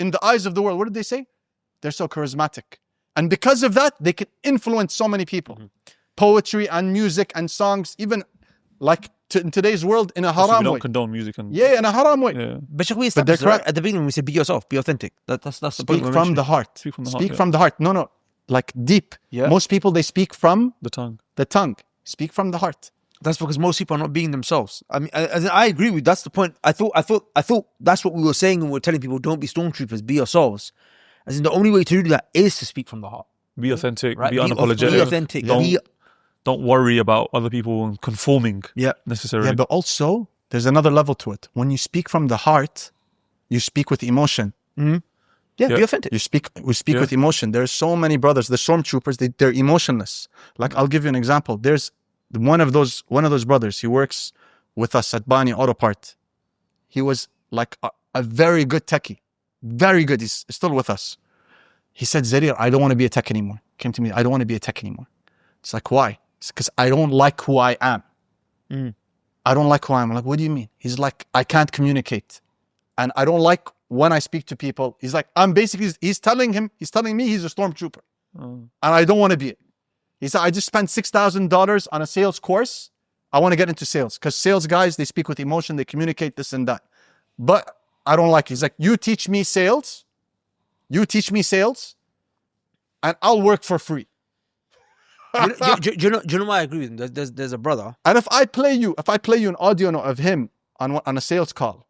In the eyes of the world, what did they say? They're so charismatic. And because of that, they can influence so many people. poetry and music and songs, even like in today's world, in a So we haram don't way. condone music and Yeah, in a haram way. yeah. But Sheikh, we But they're established right? correct. At the beginning we said be yourself, be authentic. That's the Speak point we're from the mentioning. heart. Speak from the Speak heart, from the heart. No, like deep. Yeah. Most people, they speak from the tongue. the tongue. Speak from the heart. That's because most people are not being themselves. I mean, I agree with you. That's the point. I thought that's what we were saying when we were telling people, don't be stormtroopers, be yourselves. As in, the only way to do that is to speak from the heart. Be authentic. Right? Be unapologetic. Be authentic. Don't worry about other people and conforming necessarily. Yeah, but also there's another level to it. When you speak from the heart, you speak with emotion. Yeah, be authentic. We speak Yeah. with emotion. There's so many brothers, the stormtroopers, they're emotionless. Like, I'll give you an example. There's one of those brothers. He works with us at Bani Auto Part. He was like a very good techie, very good. He's still with us. He said, Zarir, I don't want to be a tech anymore. Came to me, I don't want to be a tech anymore. It's like, why? It's because I don't like who I am. I don't like who I am. I'm like, what do you mean? He's like, I can't communicate. And I don't like when I speak to people. He's like, he's telling me he's a stormtrooper. And I don't want to be it. He said, I just spent $6,000 on a sales course. I want to get into sales because sales guys, they speak with emotion, they communicate this and that. But I don't like it. He's like, you teach me sales, and I'll work for free. do you know why I agree with him? There's a brother. And if I play you an audio note of him on a sales call,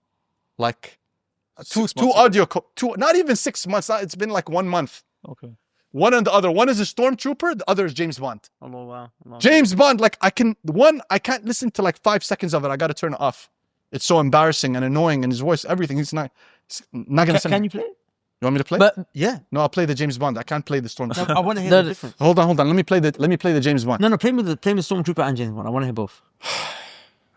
like two audio, not even 6 months. It's been like 1 month. Okay. One and the other. One is a stormtrooper. The other is James Bond. Oh wow. James Bond. Like I can't listen to like 5 seconds of it. I got to turn it off. It's so embarrassing and annoying, and his voice, everything. He's not gonna. Can you play it? You want me to play? But Yeah. No, I'll play the James Bond. I can't play the stormtrooper. I want to hear No, the difference. Hold on. Let me play the James Bond. No, play me the Stormtrooper and James Bond. I want to hear both.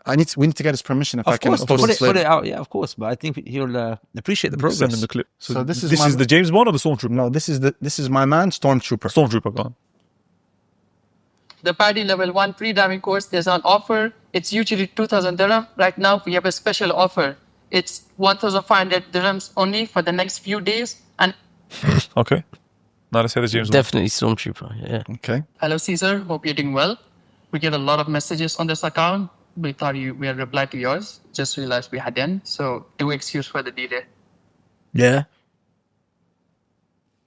We need to get his permission if I Of can course, post put this it later. out. Yeah, of course. But I think he'll appreciate the progress. Send him the clip. So this is this is the James Bond or the Stormtrooper? No, this is my man, Stormtrooper. Stormtrooper, go on. The Party Level 1 free driving course is on offer. It's usually 2,000 dirham. Right now, we have a special offer. It's 1,500 dirhams only for the next few days. And Okay. Now let's hear the James Bond. definitely Stormtrooper. Yeah. Okay. hello, Caesar. Hope you're doing well. We get a lot of messages on this account. We thought we had replied to yours. Just realized we hadn't. So do excuse for the delay. Yeah.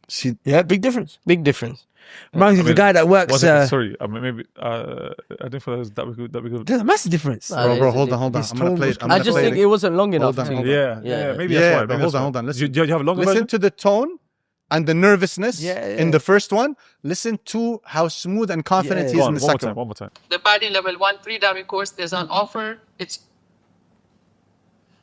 See, Yeah, big difference. Big difference. Reminds me of the guy that works. Sorry, I mean, maybe I didn't feel that we could. There's a massive difference. bro, hold on. His I'm gonna tone play was it. I'm I gonna just play think it. it wasn't long enough. Hold on, to- hold on. Yeah, maybe Yeah, that's why. but Maybe hold that's on, why. hold on. Do you have a longer Listen version? to the tone and the nervousness Yeah, yeah. in the first one. Listen to how smooth and confident Yeah, he Go is on, in the one more second time. one. One more time. The Party Level 1 free driving course is on offer. It's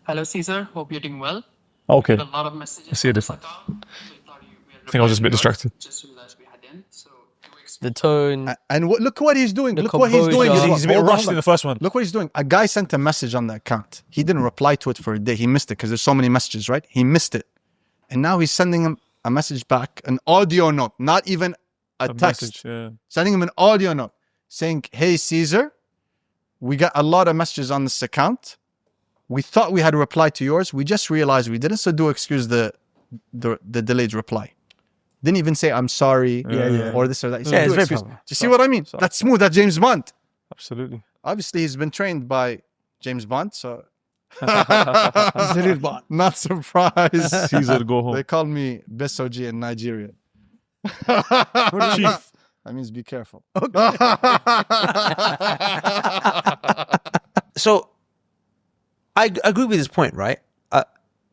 hello, Caesar. Hope you're doing well. Okay. A lot of messages. I see a on this difference. account. So we thought we had I think I was just a bit replied to yours. distracted. Just realized we hadn't. So do excuse. The tone. And look what he's doing. The Look what he's doing. composure. He's a bit Hold on, rushed hold on. in the first one. Look what he's doing. A guy sent a message on the account. He didn't reply to it for a day. He missed it because there's so many messages, right? He missed it. And now he's sending him a message back, an audio note, not even a text. Message, yeah. Sending him an audio note saying, hey, Caesar, we got a lot of messages on this account. We thought we had replied to yours. We just realized we didn't, so do excuse the delayed reply. Didn't even say, I'm sorry, or this or that. He said, Yeah, it's "Do very excuse." powerful. Do you see what I mean? Sorry. That's smooth. That's James Bond. Absolutely. Obviously, he's been trained by James Bond, so Bond. not surprised. Caesar, go They home. call me Besoji in Nigeria. Chief. That means be careful. So, I agree with his point, right?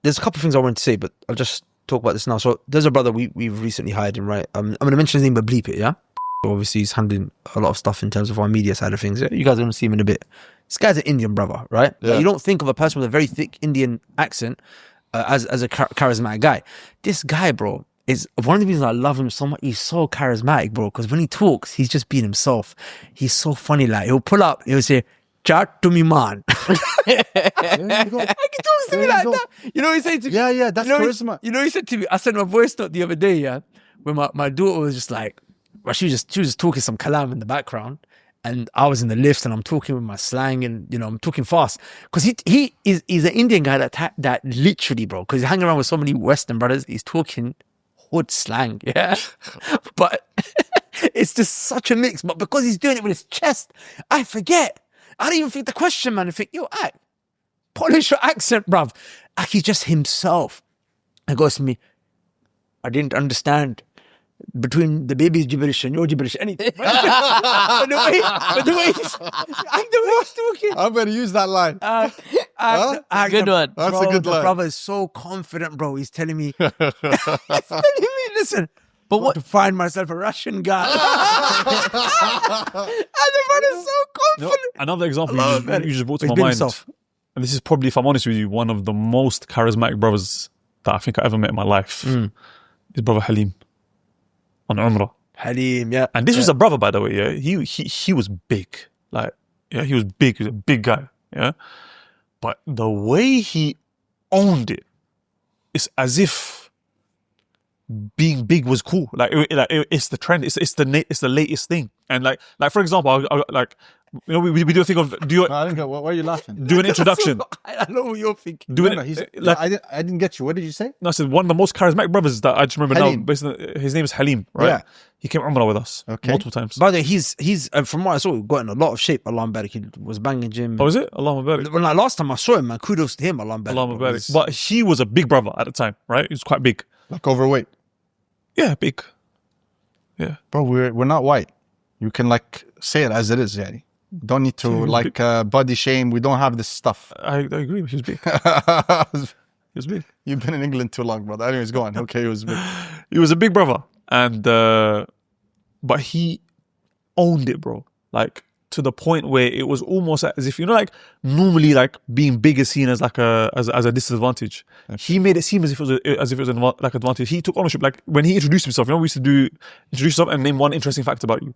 There's a couple of things I want to say, but I'll just talk about this now. So, there's a brother we've recently hired him, right? I'm going to mention his name, but bleep it, yeah? Obviously, he's handling a lot of stuff in terms of our media side of things. You guys are going to see him in a bit. This guy's an Indian brother, right? Yeah. Like, you don't think of a person with a very thick Indian accent as a charismatic guy. This guy, bro, is one of the reasons I love him so much. He's so charismatic, bro, because when he talks, he's just being himself. He's so funny. Like, he'll pull up, he'll say, chat to me, man. There you go. Like, he talks to me There you like go. that. You know what he said to me? Yeah, that's you know, charisma. You know, he said to me, I sent him a voice note the other day, yeah, where my daughter was just like, well, she was just talking some kalam in the background, and I was in the lift and I'm talking with my slang and, you know, I'm talking fast. Because he's an Indian guy that literally, bro, because he's hanging around with so many Western brothers, he's talking hood slang, yeah? But It's just such a mix. But because he's doing it with his chest, I forget. I don't even think the question, man. I think, yo, polish your accent, bruv. He's just himself. And goes to me, I didn't understand between the baby's gibberish and your gibberish, anything. But the way he's talking. I'm going to use that line. Good one. That's Bro, a good the line. brother is so confident, bro. He's telling me, listen, but what to find myself a Russian guy. And the brother's so confident. Another example you just brought to He's my been mind, himself. and this is probably, if I'm honest with you, one of the most charismatic brothers that I think I ever met in my life. His brother Halim on Umrah. Halim, yeah. And this was a brother, by the way. Yeah, he was big. Like, yeah, he was big. He was a big guy. Yeah, but the way he owned it, it's as if being big was cool. It's the trend. It's the latest thing. And like for example, we do a thing of No, I didn't get. Why are you laughing? do an introduction. I know what you're thinking. Do No, it he's, like I didn't get you. What did you say? no, I said one of the most charismatic brothers that I just remember Halim. now. Basically, his name is Halim, right? Yeah. He came Umrah with us multiple times. By the way, he's from what I saw, he got in a lot of shape. Allah Barik. He was banging gym. Oh, is it? Allahumma barik. When last time I saw him, man, kudos to him. Allah Barik. Allahumma bro. barik. But he was a big brother at the time, right? He was quite big. Like overweight, Yeah, big. Yeah. bro. We're not white. You can like say it as it is, yani. Don't need to like body shame. We don't have this stuff. I agree. He was big. He was big. You've been in England too long, brother. Anyways, go on. Okay, it was big. He was a big brother, and but he owned it, bro. Like to the point where it was almost as if like normally like being big is seen as like as a disadvantage. He made it seem as if it was an advantage. He took ownership. Like when he introduced himself, we used to introduce yourself and name one interesting fact about you.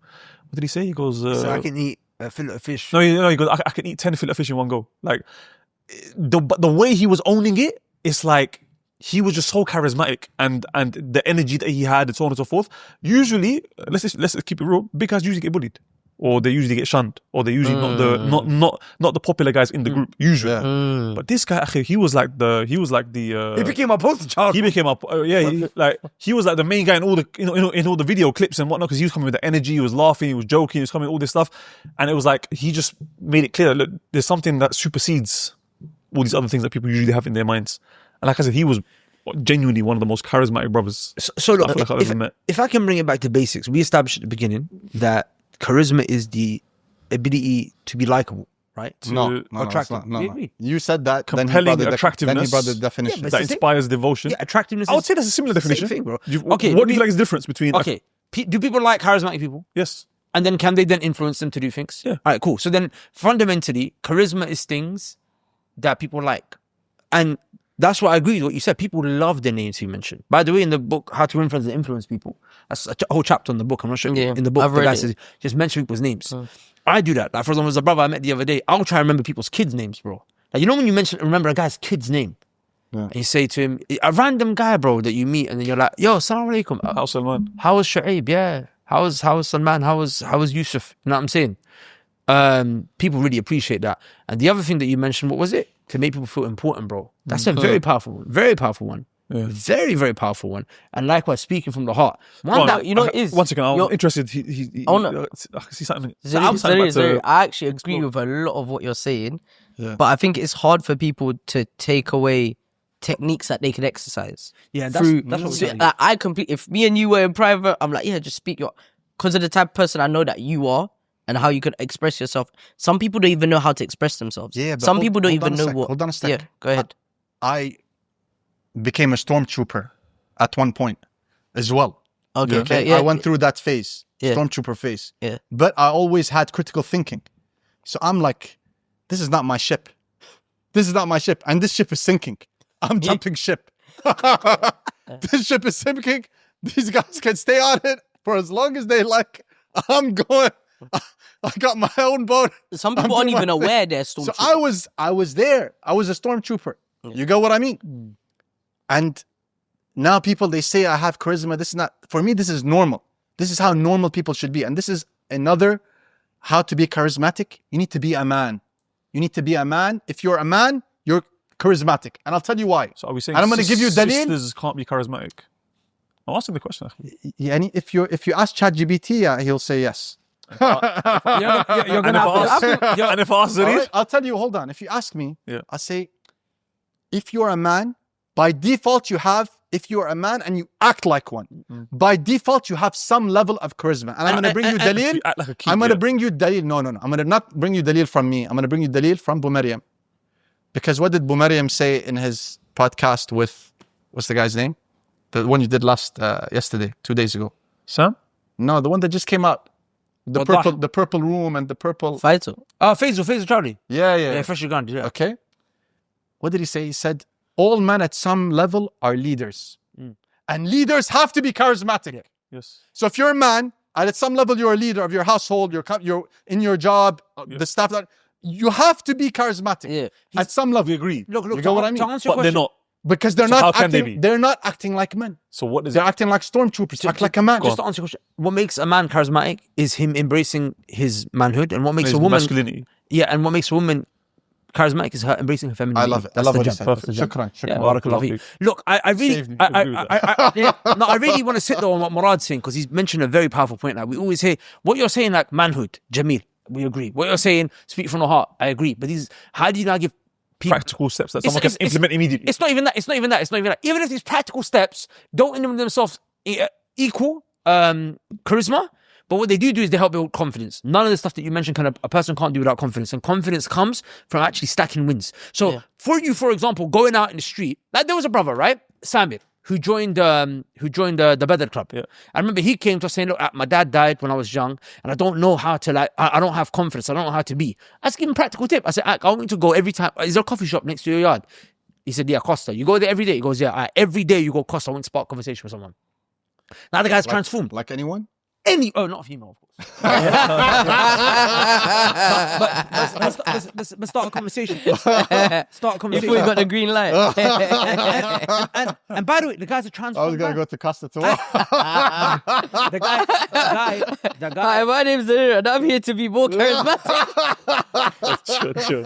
What did he say? He goes, So I can eat a fillet of fish. No, he goes, I can eat 10 fillet of fish in one go. Like the way he was owning it, it's like he was just so charismatic, and the energy that he had, and so on and so forth. Usually, let's keep it real. Big guys usually get bullied, or they usually get shunned, or they usually not the popular guys in the group. Usually, but this guy, he was like the He became a poster child. he became up, he was like the main guy in all the in all the video clips and whatnot, because he was coming with the energy, he was laughing, he was joking, he was coming with all this stuff, and it was like he just made it clear, look, there's something that supersedes all these other things that people usually have in their minds. And like I said, he was genuinely one of the most charismatic brothers. So look, I feel like I've ever met. if I can bring it back to basics, we established at the beginning that charisma is the ability to be likable, right? No, it's attractive. not. No, We no. agree. You said that. Compelling then he attractiveness. brought the definition. Yeah, That it's the inspires devotion. Yeah, attractiveness. I would say that's a similar Same definition. thing, bro. What do you like is the difference between? Okay, do people like charismatic people? Yes. And then can they then influence them to do things? Yeah. All right, cool. So then fundamentally, charisma is things that people like. And that's what I agree with what you said. People love the names you mentioned. By the way, in the book, How to Influence and Influence People, that's a whole chapter in the book. I'm not sure. Yeah, in the book, I've the read guy it. says, just mention people's names. I do that. Like, for example, there's a brother I met the other day. I'll try to remember people's kids' names, bro. Like, you know when you remember a guy's kid's name? Yeah. And you say to him, a random guy, bro, that you meet, and then you're like, yo, assalamu alaikum. How Salman? How was Shu'aib? Yeah. How was Salman? How was Yusuf? You know what I'm saying? People really appreciate that. And the other thing that you mentioned, what was it? To make people feel important, bro. That's a very powerful one. Very powerful one. Yeah. Very, very powerful one. And likewise, speaking from the heart. You know what it is? One second, I'm You're- interested. Oh, no. I can see something. Zarir, I actually agree with a lot of what you're saying, Yeah. but I think it's hard for people to take away techniques that they can exercise. Yeah, that's what we're So, saying. I completely. If me and you were in private, I'm like, yeah, just speak your, because of the type of person I know that you are and how you can express yourself. Some people don't even know how to express themselves. Yeah, but some hold- people don't hold on even a know sec, what. hold on a sec. Yeah, go ahead. I became a stormtrooper at one point as well. Okay, I went through that phase, Yeah. stormtrooper phase. Yeah. But I always had critical thinking. So I'm like, this is not my ship. This is not my ship. And this ship is sinking. I'm jumping ship. This ship is sinking. These guys can stay on it for as long as they like. I'm going. I got my own boat. Some I'm people aren't doing my even thing. aware they're So stormtroopers. I was there. I was a stormtrooper. You get what I mean? And now people, they say I have charisma. This is not, for me, this is normal. This is how normal people should be. And this is another, how to be charismatic. You need to be a man. You need to be a man. If you're a man, you're charismatic. And I'll tell you why. So are we saying? And I'm going to give you dalil. Sisters can't be charismatic. I'm asking the question. يعني if you ask ChatGPT, he'll say yes. You're gonna have to. And if I ask Zarir, I'll tell you. Hold on. If you ask me, Yeah. I'll say, if you're a man, by default you have. If you're a man and you act like one, by default you have some level of charisma. And I'm going to bring you dalil. you act like a kid, I'm going to yeah. bring you dalil. No. I'm going to not bring you dalil from me. I'm going to bring you dalil from Maryam. Because what did Maryam say in his podcast with, what's the guy's name? The one you did yesterday, 2 days ago. Sam? No, the one that just came out. The What, purple room and the purple. Faisal. Faisal Charlie. Yeah. Freshly gone. Yeah. Okay. What did he say? He said, all men at some level are leaders. And leaders have to be charismatic. Yes. So if you're a man, and at some level you're a leader of your household, you're in your job, the staff, you have to be charismatic. Yeah. At some level. We agree. Look. You get what I mean? To answer your But they're question, not. Because they're So not how can they acting. be? They're not acting like men. So what does They're it? acting like stormtroopers. Act like a man. Just to answer your question, what makes a man charismatic is him embracing his manhood, and what makes His a woman masculinity. Yeah, and what makes a woman charismatic is her embracing her femininity. I love it. I That's love the what you jam. said. That's the jam. Shukran. Yeah, Shukran. barakallah feek. Look, I really, Saved me. I really want to sit though on what Murrad's saying, because he's mentioned a very powerful point. Like we always hear what you're saying, like manhood, Jamil, we agree. What you're saying, speak from the heart, I agree. But how do you now give people Practical steps that someone can implement immediately. It's not even that. Even if these practical steps don't in themselves equal charisma, but what they do is they help build confidence. None of the stuff that you mentioned a person can't do without confidence, and confidence comes from actually stacking wins. So for you, for example, going out in the street, like there was a brother, right, Samir, who joined the Badr club. Yeah. I remember he came to us saying, look, my dad died when I was young, and I don't know how to I don't have confidence. I don't know how to be. I just give him a practical tip. I said, I want you to go every time. Is there a coffee shop next to your yard? He said, yeah, Costa. You go there every day? He goes, yeah. Every day you go Costa. I want to spark conversation with someone. Now the guy's transformed. Like anyone? Not a female, of course. but start a conversation. Start a conversation. Before you got the green light. and by the way, the guy's a transformed I was going to man. go to Costa to walk. The guy. Hi, my name's Zarir, and I'm here to be more charismatic. Sure.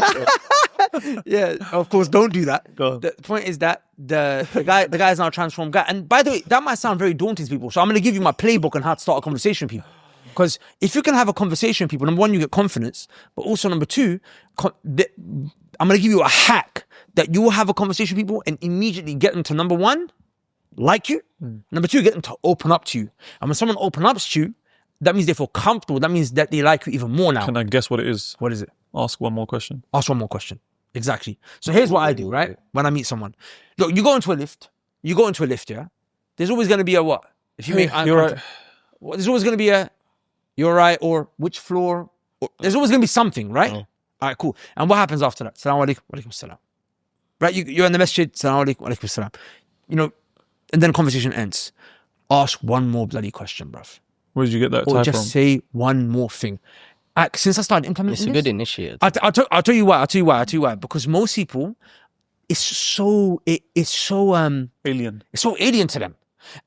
Yeah, of course, don't do that. Go on. The point is that the guy is now a transformed guy. And by the way, that might sound very daunting to people. So I'm going to give you my playbook on how to start a conversation with people. Because if you can have a conversation with people, number one, you get confidence. But also, number two, I'm going to give you a hack that you will have a conversation with people and immediately get them to, number one, like you. Number two, get them to open up to you. And when someone opens up to you, that means they feel comfortable. That means that they like you even more now. Can I guess what it is? What is it? Ask one more question. Ask one more question. Exactly. So here's what I do, right? When I meet someone. Look, you go into a lift, yeah? There's always going to be a what? If you make eye you're contact, there's always going to be a, you're right, or which floor? There's always going to be something, right? All right, cool. And what happens after that? Salaam alaikum, alaikum salam. Right? You're in the masjid, salaam alaikum, alaikum salam. You know, and then conversation ends. Ask one more bloody question, bruv. Where did you get that Or type just from? say one more thing. Since I started implementing It's a this, good initiative. I'll tell you why. Because most people, it's so Alien. it's so alien to them.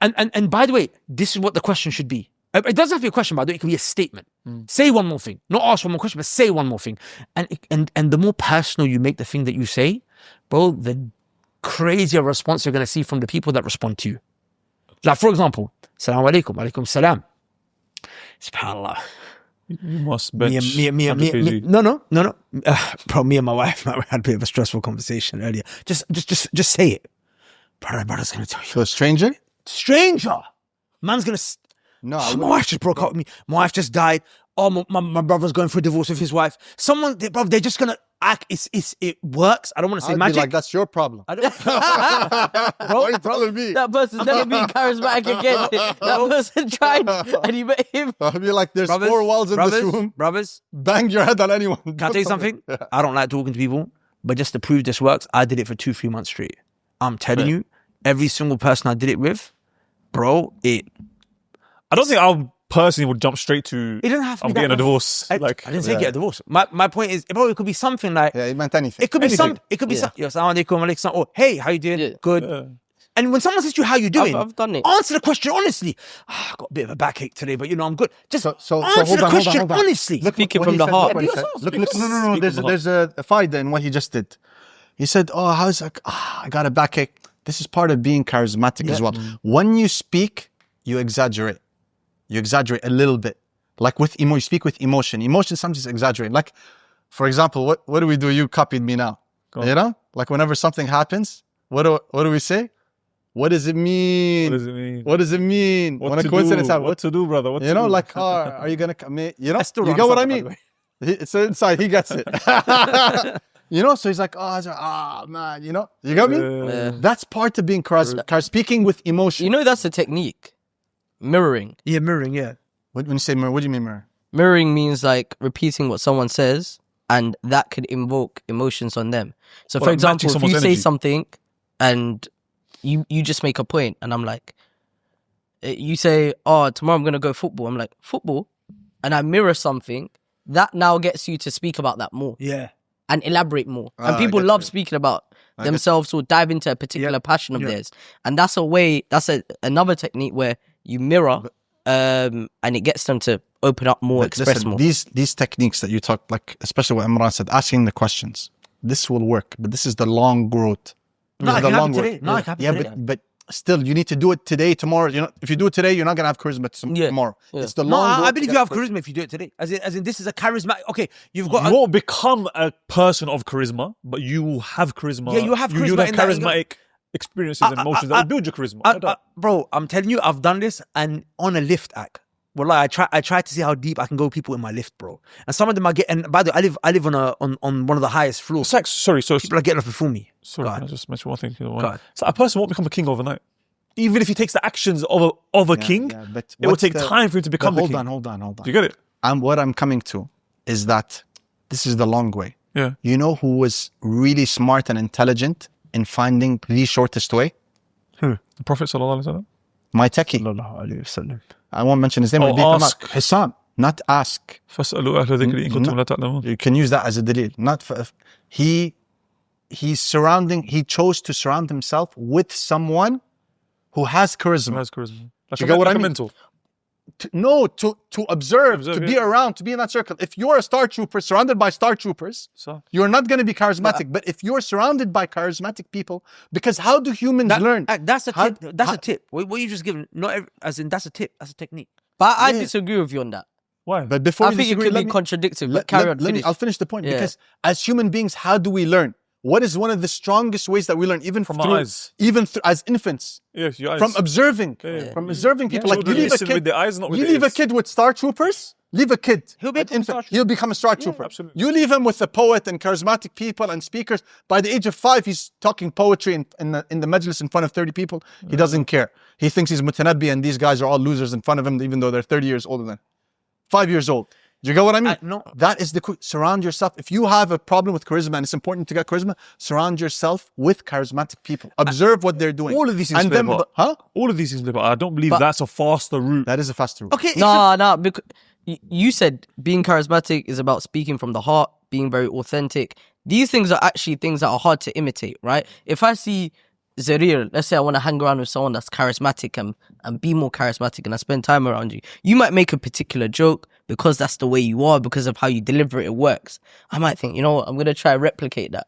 And by the way, this is what the question should be. It doesn't have to be a question, by the way. It can be a statement. Say one more thing. Not ask one more question, but say one more thing. And the more personal you make the thing that you say, bro, the crazier response you're going to see from the people that respond to you. Like, for example, Salaam alaikum, alaikum salam. SubhanAllah. You must bench. Me. 100 kg. No. Bro, me and my wife had a bit of a stressful conversation earlier. Just say it. Brother's gonna tell you. To a stranger? Stranger. Man's gonna. No. My wife just broke up with me. My wife just died. Oh, my brother's going for a divorce with his wife. They're just gonna act. It works. I don't want to say I'd be magic. like, that's your problem. I don't. Why are you telling me? That person's never been charismatic again. That person tried, and you met him. I'd be like, there's 4 walls in this room. Brothers, Bang your head on anyone. can I tell you something? I don't like talking to people, but just to prove this works, I did it for 2-3 months straight. I'm telling you, every single person I did it with, bro, I don't think I personally would jump straight to. It doesn't have to I'm be that getting a way. divorce. I Like, didn't say get a divorce. My point is, bro, it could be something like, Yeah, it meant anything. it could be Anything. It could be some. Yo, assalamu alaikum, alaikum salam. Or hey, how you doing? Yeah. Good. And when someone says to you, how you doing? I've done it. Answer the question honestly. I got a bit of a backache today, but I'm good. Just So answer hold the on, question hold on. honestly. Look Speaking what from he the said, heart. look what he Yeah, said. do Look, yourself. no. Speak from the There's a faida in what he just did. He said, oh, how's that? I got a backache. This is part of being charismatic as well. When you speak, you exaggerate. You exaggerate a little bit. Like with you speak with emotion. Emotion sometimes exaggerate. Like, for example, what do we do? You copied me now. You know? Like whenever something happens, what do we say? What does it mean? What does it mean? What does it mean? What when a to coincidence do? happens, What to do, brother? What you to know, do? like, are you gonna come? You know, still you don't get what I understand mean? that, by the way. It's inside. He gets it. You know, so he's like, man, you know, you got me? That's part of being speaking with emotion. You know, that's a technique. Mirroring. Yeah, mirroring, yeah. When you say mirror, what do you mean mirror? Mirroring means like repeating what someone says, and that could invoke emotions on them. So, Well, for like example, matching if you someone's say energy. something and you just make a point, and I'm like, you say, "Oh, tomorrow I'm gonna go football." I'm like, "Football," and I mirror something that now gets you to speak about that more Yeah. and elaborate more. Ah, And I people get love you. speaking about I get themselves or dive into a particular passion of theirs, and that's a way. That's another technique where you mirror, and it gets them to open up more, But express listen, more. these techniques that you talk, like especially what Imran said, asking the questions, this will work. But this is the long growth. No, The it can happen long today. growth. No, it can happen Yeah, today. but still, you need to do it today, tomorrow. You know, if you do it today, you're not gonna have charisma Yeah. tomorrow. Yeah. It's the No, long growth. I believe you have charisma if you do it today. As in this is a charismatic. Okay, you've got. You won't become a person of charisma, but you will have charisma. Yeah, you have You'll charisma have in that- charismatic experiences and emotions that will build your charisma. Bro, I'm telling you, I've done this and on a lift act. Well, like, I try to see how deep I can go with people in my lift, bro. And some of them are getting. By the way, I live on one of the highest floors. Sex, sorry, so People are getting off before me. sorry, Go can I ahead. just mention one thing? Go ahead. So a person won't become a king overnight. Even if he takes the actions of a king, but it will what's take the- time for him to become the hold king. on. Do you get it? And what I'm coming to is that this is the long way. Yeah. You know who was really smart and intelligent in finding the shortest way? Who? The Prophet sallallahu alaihi wasallam. My techie. Sallallahu alayhi wasallam. I won't mention his name. Oh, It'll become ask. out. Hissam, not ask. فَاسْأَلُوا أَهْلَ ذِكْرِ إِن كُنتُمْ لَا تَعْلَمُونَ. You can use that as a dalil. Not for, he chose to surround himself with someone who has charisma. Has charisma. Like You get what I like a mean? mentor. To observe, to be yeah. around, to be in that circle. If you're a star trooper surrounded by star troopers, So you're not going to be charismatic. But if you're surrounded by charismatic people, because how do humans learn? That's a How- tip. That's how- a tip. What you just given? Not every, as in that's a tip. That's a technique. But I Yeah. disagree with you on that. why? But before I you think it disagree, could let be me- contradictory. But let- carry let- on. let me- Finish. I'll finish the point. Yeah. Because as human beings, how do we learn? What is one of the strongest ways that we learn? Even From our through, eyes. even as infants, Yes, your eyes. from observing, Yeah. from observing people. Like you Children leave a listen kid, with their eyes, not with you their leave a ears. kid with star troopers. Leave a kid, He'll an become a infant, star trooper. he'll become a star trooper. absolutely. You leave him with a poet and charismatic people and speakers. By the age of 5, he's talking poetry in the majlis in front of 30 people. He doesn't care. He thinks he's mutanabbi and these guys are all losers in front of him, even though they're 30 years older than 5 years old. Do you get what I mean? No. That is surround yourself. If you have a problem with charisma and it's important to get charisma, surround yourself with charismatic people. Observe what they're doing. All of these things and play a then, part. huh? All of these things play a part. I don't believe that's a faster route. That is a faster route. Okay. No, because you said being charismatic is about speaking from the heart, being very authentic. These things are actually things that are hard to imitate, right? If I see Zarir, let's say I want to hang around with someone that's charismatic and be more charismatic and I spend time around you, you might make a particular joke because that's the way you are, because of how you deliver it, it works. I might think, you know what, I'm going to try and replicate that.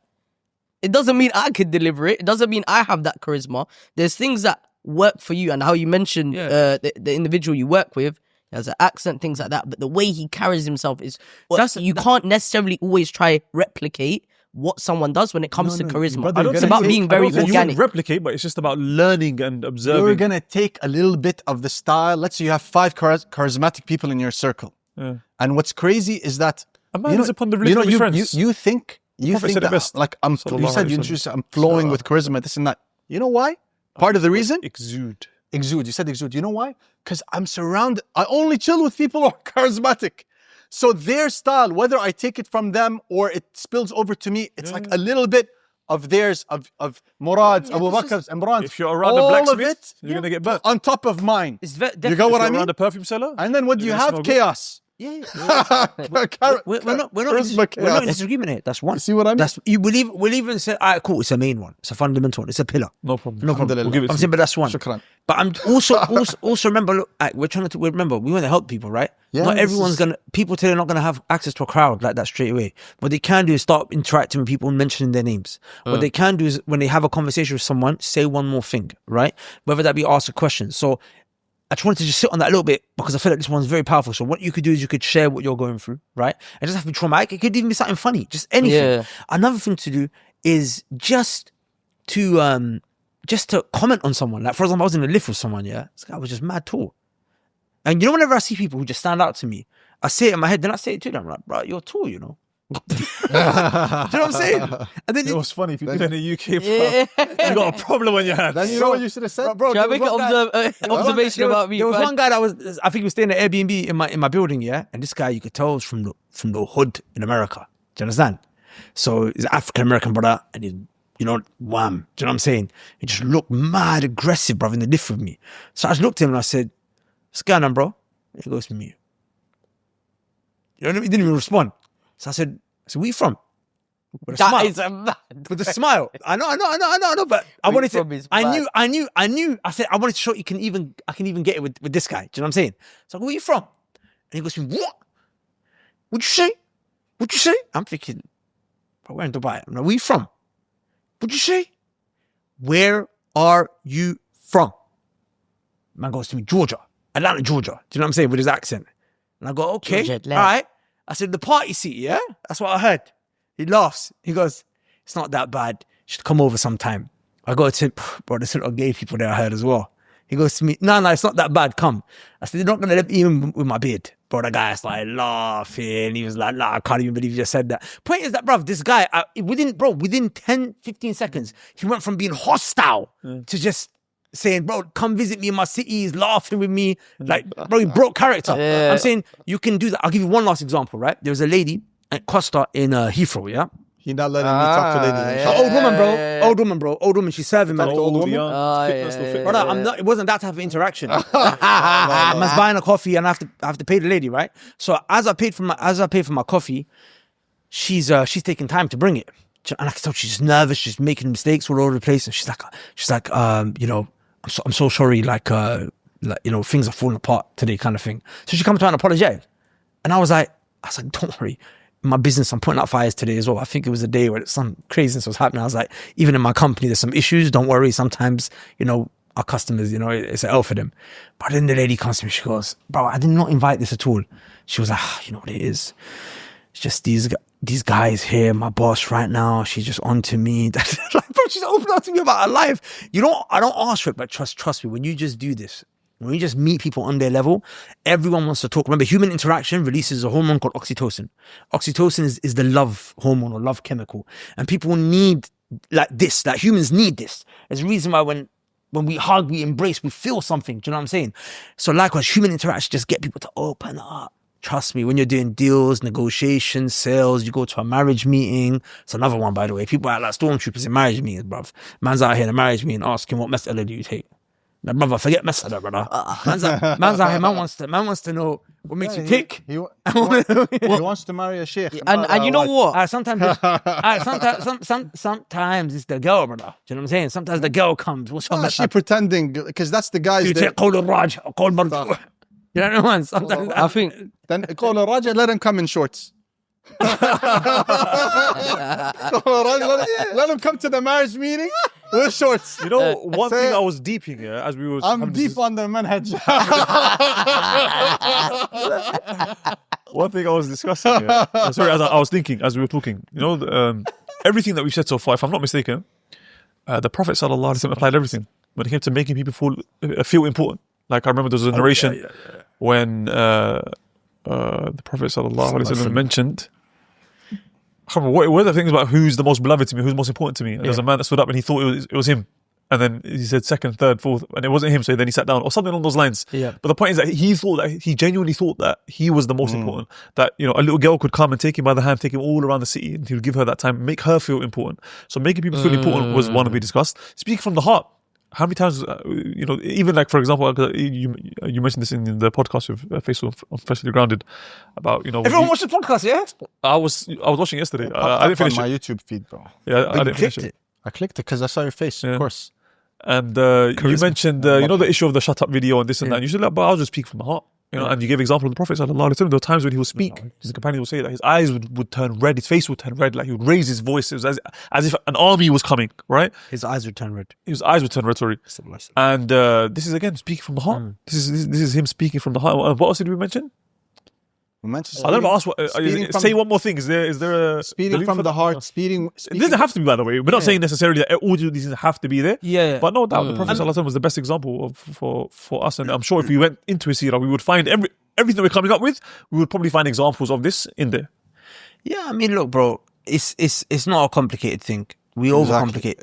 It doesn't mean I could deliver it. It doesn't mean I have that charisma. There's things that work for you, and how you mentioned the individual you work with, has an accent, things like that. But the way he carries himself is, you can't necessarily always try replicate what someone does when it comes to charisma. brother, It's you're about gonna being take- very I don't think you organic. wouldn't replicate, but it's just about learning and observing. You're going to take a little bit of the style. Let's say you have 5 charismatic people in your circle. Yeah. And what's crazy is that A man is upon the religion of his friends. you think Prophet said it that, best. like you Sallallahu said, alaihi you wasallam. introduced, I'm flowing with charisma, this and that. You know why? Part of the reason? Exude. Exude. You said exude. You know why? Because I'm surrounded. I only chill with people who are charismatic. So their style, whether I take it from them or it spills over to me, it's like a little bit of theirs, of Murrad's, Abu Bakr's, Imran's. If you're around a all of blacksmith, it, you're gonna get burnt. on top of mine. It's You got what I If you're mean? around a perfume seller, And then what do you you're gonna have? smell good. Chaos. Yeah. We're not chaos. in disagreement here. That's one. You see what I mean? That's we'll even say, all right, cool. It's a main one. It's a fundamental one. It's a pillar. No problem. No problem. We'll give it I'm to saying, you. but that's one. Shukran. But I'm also remember. Look, we're trying to remember. We want to help people, right? Yeah, not this everyone's is- people today are not gonna have access to a crowd like that straight away. What they can do is start interacting with people and mentioning their names. What they can do is when they have a conversation with someone, say one more thing, right? Whether that be ask a question. So I just wanted to just sit on that a little bit because I feel like this one's very powerful. So what you could do is you could share what you're going through, right? It doesn't have to be traumatic. It could even be something funny, just anything. Yeah. Another thing to do is just to comment on someone. Like, for example, I was in a lift with someone, yeah? This guy was just mad tall. And you know, whenever I see people who just stand out to me, I say it in my head, then I say it to them, like, bro, you're tall, you know? Do you know what I'm saying? And then It was funny if you did it in the UK, bro. Yeah. You got a problem on your hands. Then you know what you should have said? bro, Should I there make was an one guy- observation there was- about me? There was fam? one guy that was, I think he was staying at Airbnb in my building, yeah? And this guy, you could tell, was from the hood in America. Do you understand? So he's an African-American brother, and he's, you know, wham. Do you know what I'm saying? He just looked mad aggressive, bro, in the lift with me. So I just looked at him and I said, what's going on, bro? He goes to me. You know, he didn't even respond. So I said, where you from? With a smile. That is a mad. With a smile. I know, but I Where wanted you from to, is I mad. knew, I said, I wanted to show I can even get it with this guy. Do you know what I'm saying? So I go, where you from? And he goes to me, what? What'd you say? What'd you say? I'm thinking, bro, we're in Dubai. I'm like, where you from? What'd you say? Where are you from? Man goes to me, Georgia. Atlanta, Georgia. Do you know what I'm saying? With his accent. And I go, okay, Georgia, all Atlanta. right. I said, the party seat, yeah? That's what I heard. He laughs. He goes, it's not that bad. You should come over sometime. I go to him, bro, there's a lot of gay people there I heard as well. He goes to me, no, it's not that bad. Come. I said, they're not going to let me even with my beard. Bro, the guy started laughing. He was like, nah, I can't even believe you just said that. Point is that, bro, this guy, within 10, 15 seconds, he went from being hostile to just saying, bro, come visit me in my city. He's laughing with me. Like, bro, he broke character. Yeah. I'm saying you can do that. I'll give you one last example, right? There was a lady at Costa in Heathrow, yeah? He not letting me talk to ladies. yeah. Old woman, bro. yeah. Old woman, bro. Old woman. She's serving, man. Old or woman? young, Oh, fitness or yeah, fitness. Brother, I'm not. It wasn't that type of interaction. I was buying a coffee and I have to pay the lady, right? So as I paid for my coffee, she's taking time to bring it, and I can tell she's nervous. She's making mistakes all over the place, and she's like, you know, I'm so sorry, like, you know, things are falling apart today, kind of thing. So she comes to apologize, and I was like, don't worry. In my business, I'm putting out fires today as well. I think it was a day where some craziness was happening. I was like, even in my company, there's some issues. Don't worry. Sometimes, you know, our customers, you know, it's an L for them. But then the lady comes to me, she goes, bro, I did not invite this at all. She was like, you know what it is? It's just these guys here, my boss right now, she's just on to me. Like, bro, she's opened up to me about her life. I don't ask for it, but trust me, when you just do this, when you just meet people on their level, everyone wants to talk. Remember, human interaction releases a hormone called oxytocin. Oxytocin is the love hormone or love chemical. And people need like this, like humans need this. There's a reason why when we hug, we embrace, we feel something. Do you know what I'm saying? So likewise, human interaction just get people to open up. Trust me, when you're doing deals, negotiations, sales, you go to a marriage meeting. It's another one, by the way. People act like stormtroopers in marriage meetings, bruv. Man's out here in a marriage meeting asking, what mas'ala do you take? Like, brother, forget mas'ala, brother. Man's out here, man wants to know what makes you tick. He wants to marry a sheikh. And you know what? Sometimes it's the girl, brother. Do you know what I'm saying? Sometimes the girl comes. What's up? She pretending, because that's the guys You that... take Qawl al-Raj, Qawl Marfu. You know what I mean? Sometimes I think Then call a Raja, let him come in shorts. Let him come to the marriage meeting with shorts. You know, one say- thing I was deep in here as we were. I'm deep on the manhaj. One thing I was discussing here. Sorry, as I was thinking as we were talking. You know, everything that we've said so far, if I'm not mistaken, the Prophet sallallahu alaihi wasallam applied everything when it came to making people feel important. Like I remember there was a narration when the Prophet sallallahu alaihi wasallam mentioned. I can't remember what are the things about who's the most beloved to me, who's most important to me. And there's a man that stood up and he thought it was him. And then he said second, third, fourth, and it wasn't him. So then he sat down or something along those lines. Yeah. But the point is that he genuinely thought that he was the most important. That, you know, a little girl could come and take him by the hand, take him all around the city, and he would give her that time, make her feel important. So making people feel important was one we discussed. Speaking from the heart, how many times, even like, for example, you mentioned this in the podcast with Faisal on Freshly Grounded about, Everyone watched the podcast, yeah? I was watching yesterday. I didn't finish my it. YouTube feed, bro. Yeah, I didn't finish clicked it. I clicked it because I saw your face, Yeah. of course. And you mentioned, the issue of the shut up video and this and that. You said, like, but I'll just speak from the heart. And you gave example of the Prophet sallallahu alaihi wasallam. There were times when he would speak, his companion would say that his eyes would turn red, his face would turn red, like he would raise his voice. It was as if an army was coming, right? His eyes would turn red. His eyes would turn red, sorry. And this is again speaking from the heart. This is him speaking from the heart. What else did we mention? We mentioned I don't know. Ask say one more thing. Is there a speeding from the heart? Speeding. It doesn't have to be, by the way. We're not saying necessarily that all these things have to be there. Yeah. But no doubt, the Prophet sallallahu alaihi wasallam was the best example for us. And I'm sure if we went into his seerah, we would find everything that we're coming up with. We would probably find examples of this in there. Yeah, I mean, look, bro, it's not a complicated thing. We overcomplicate.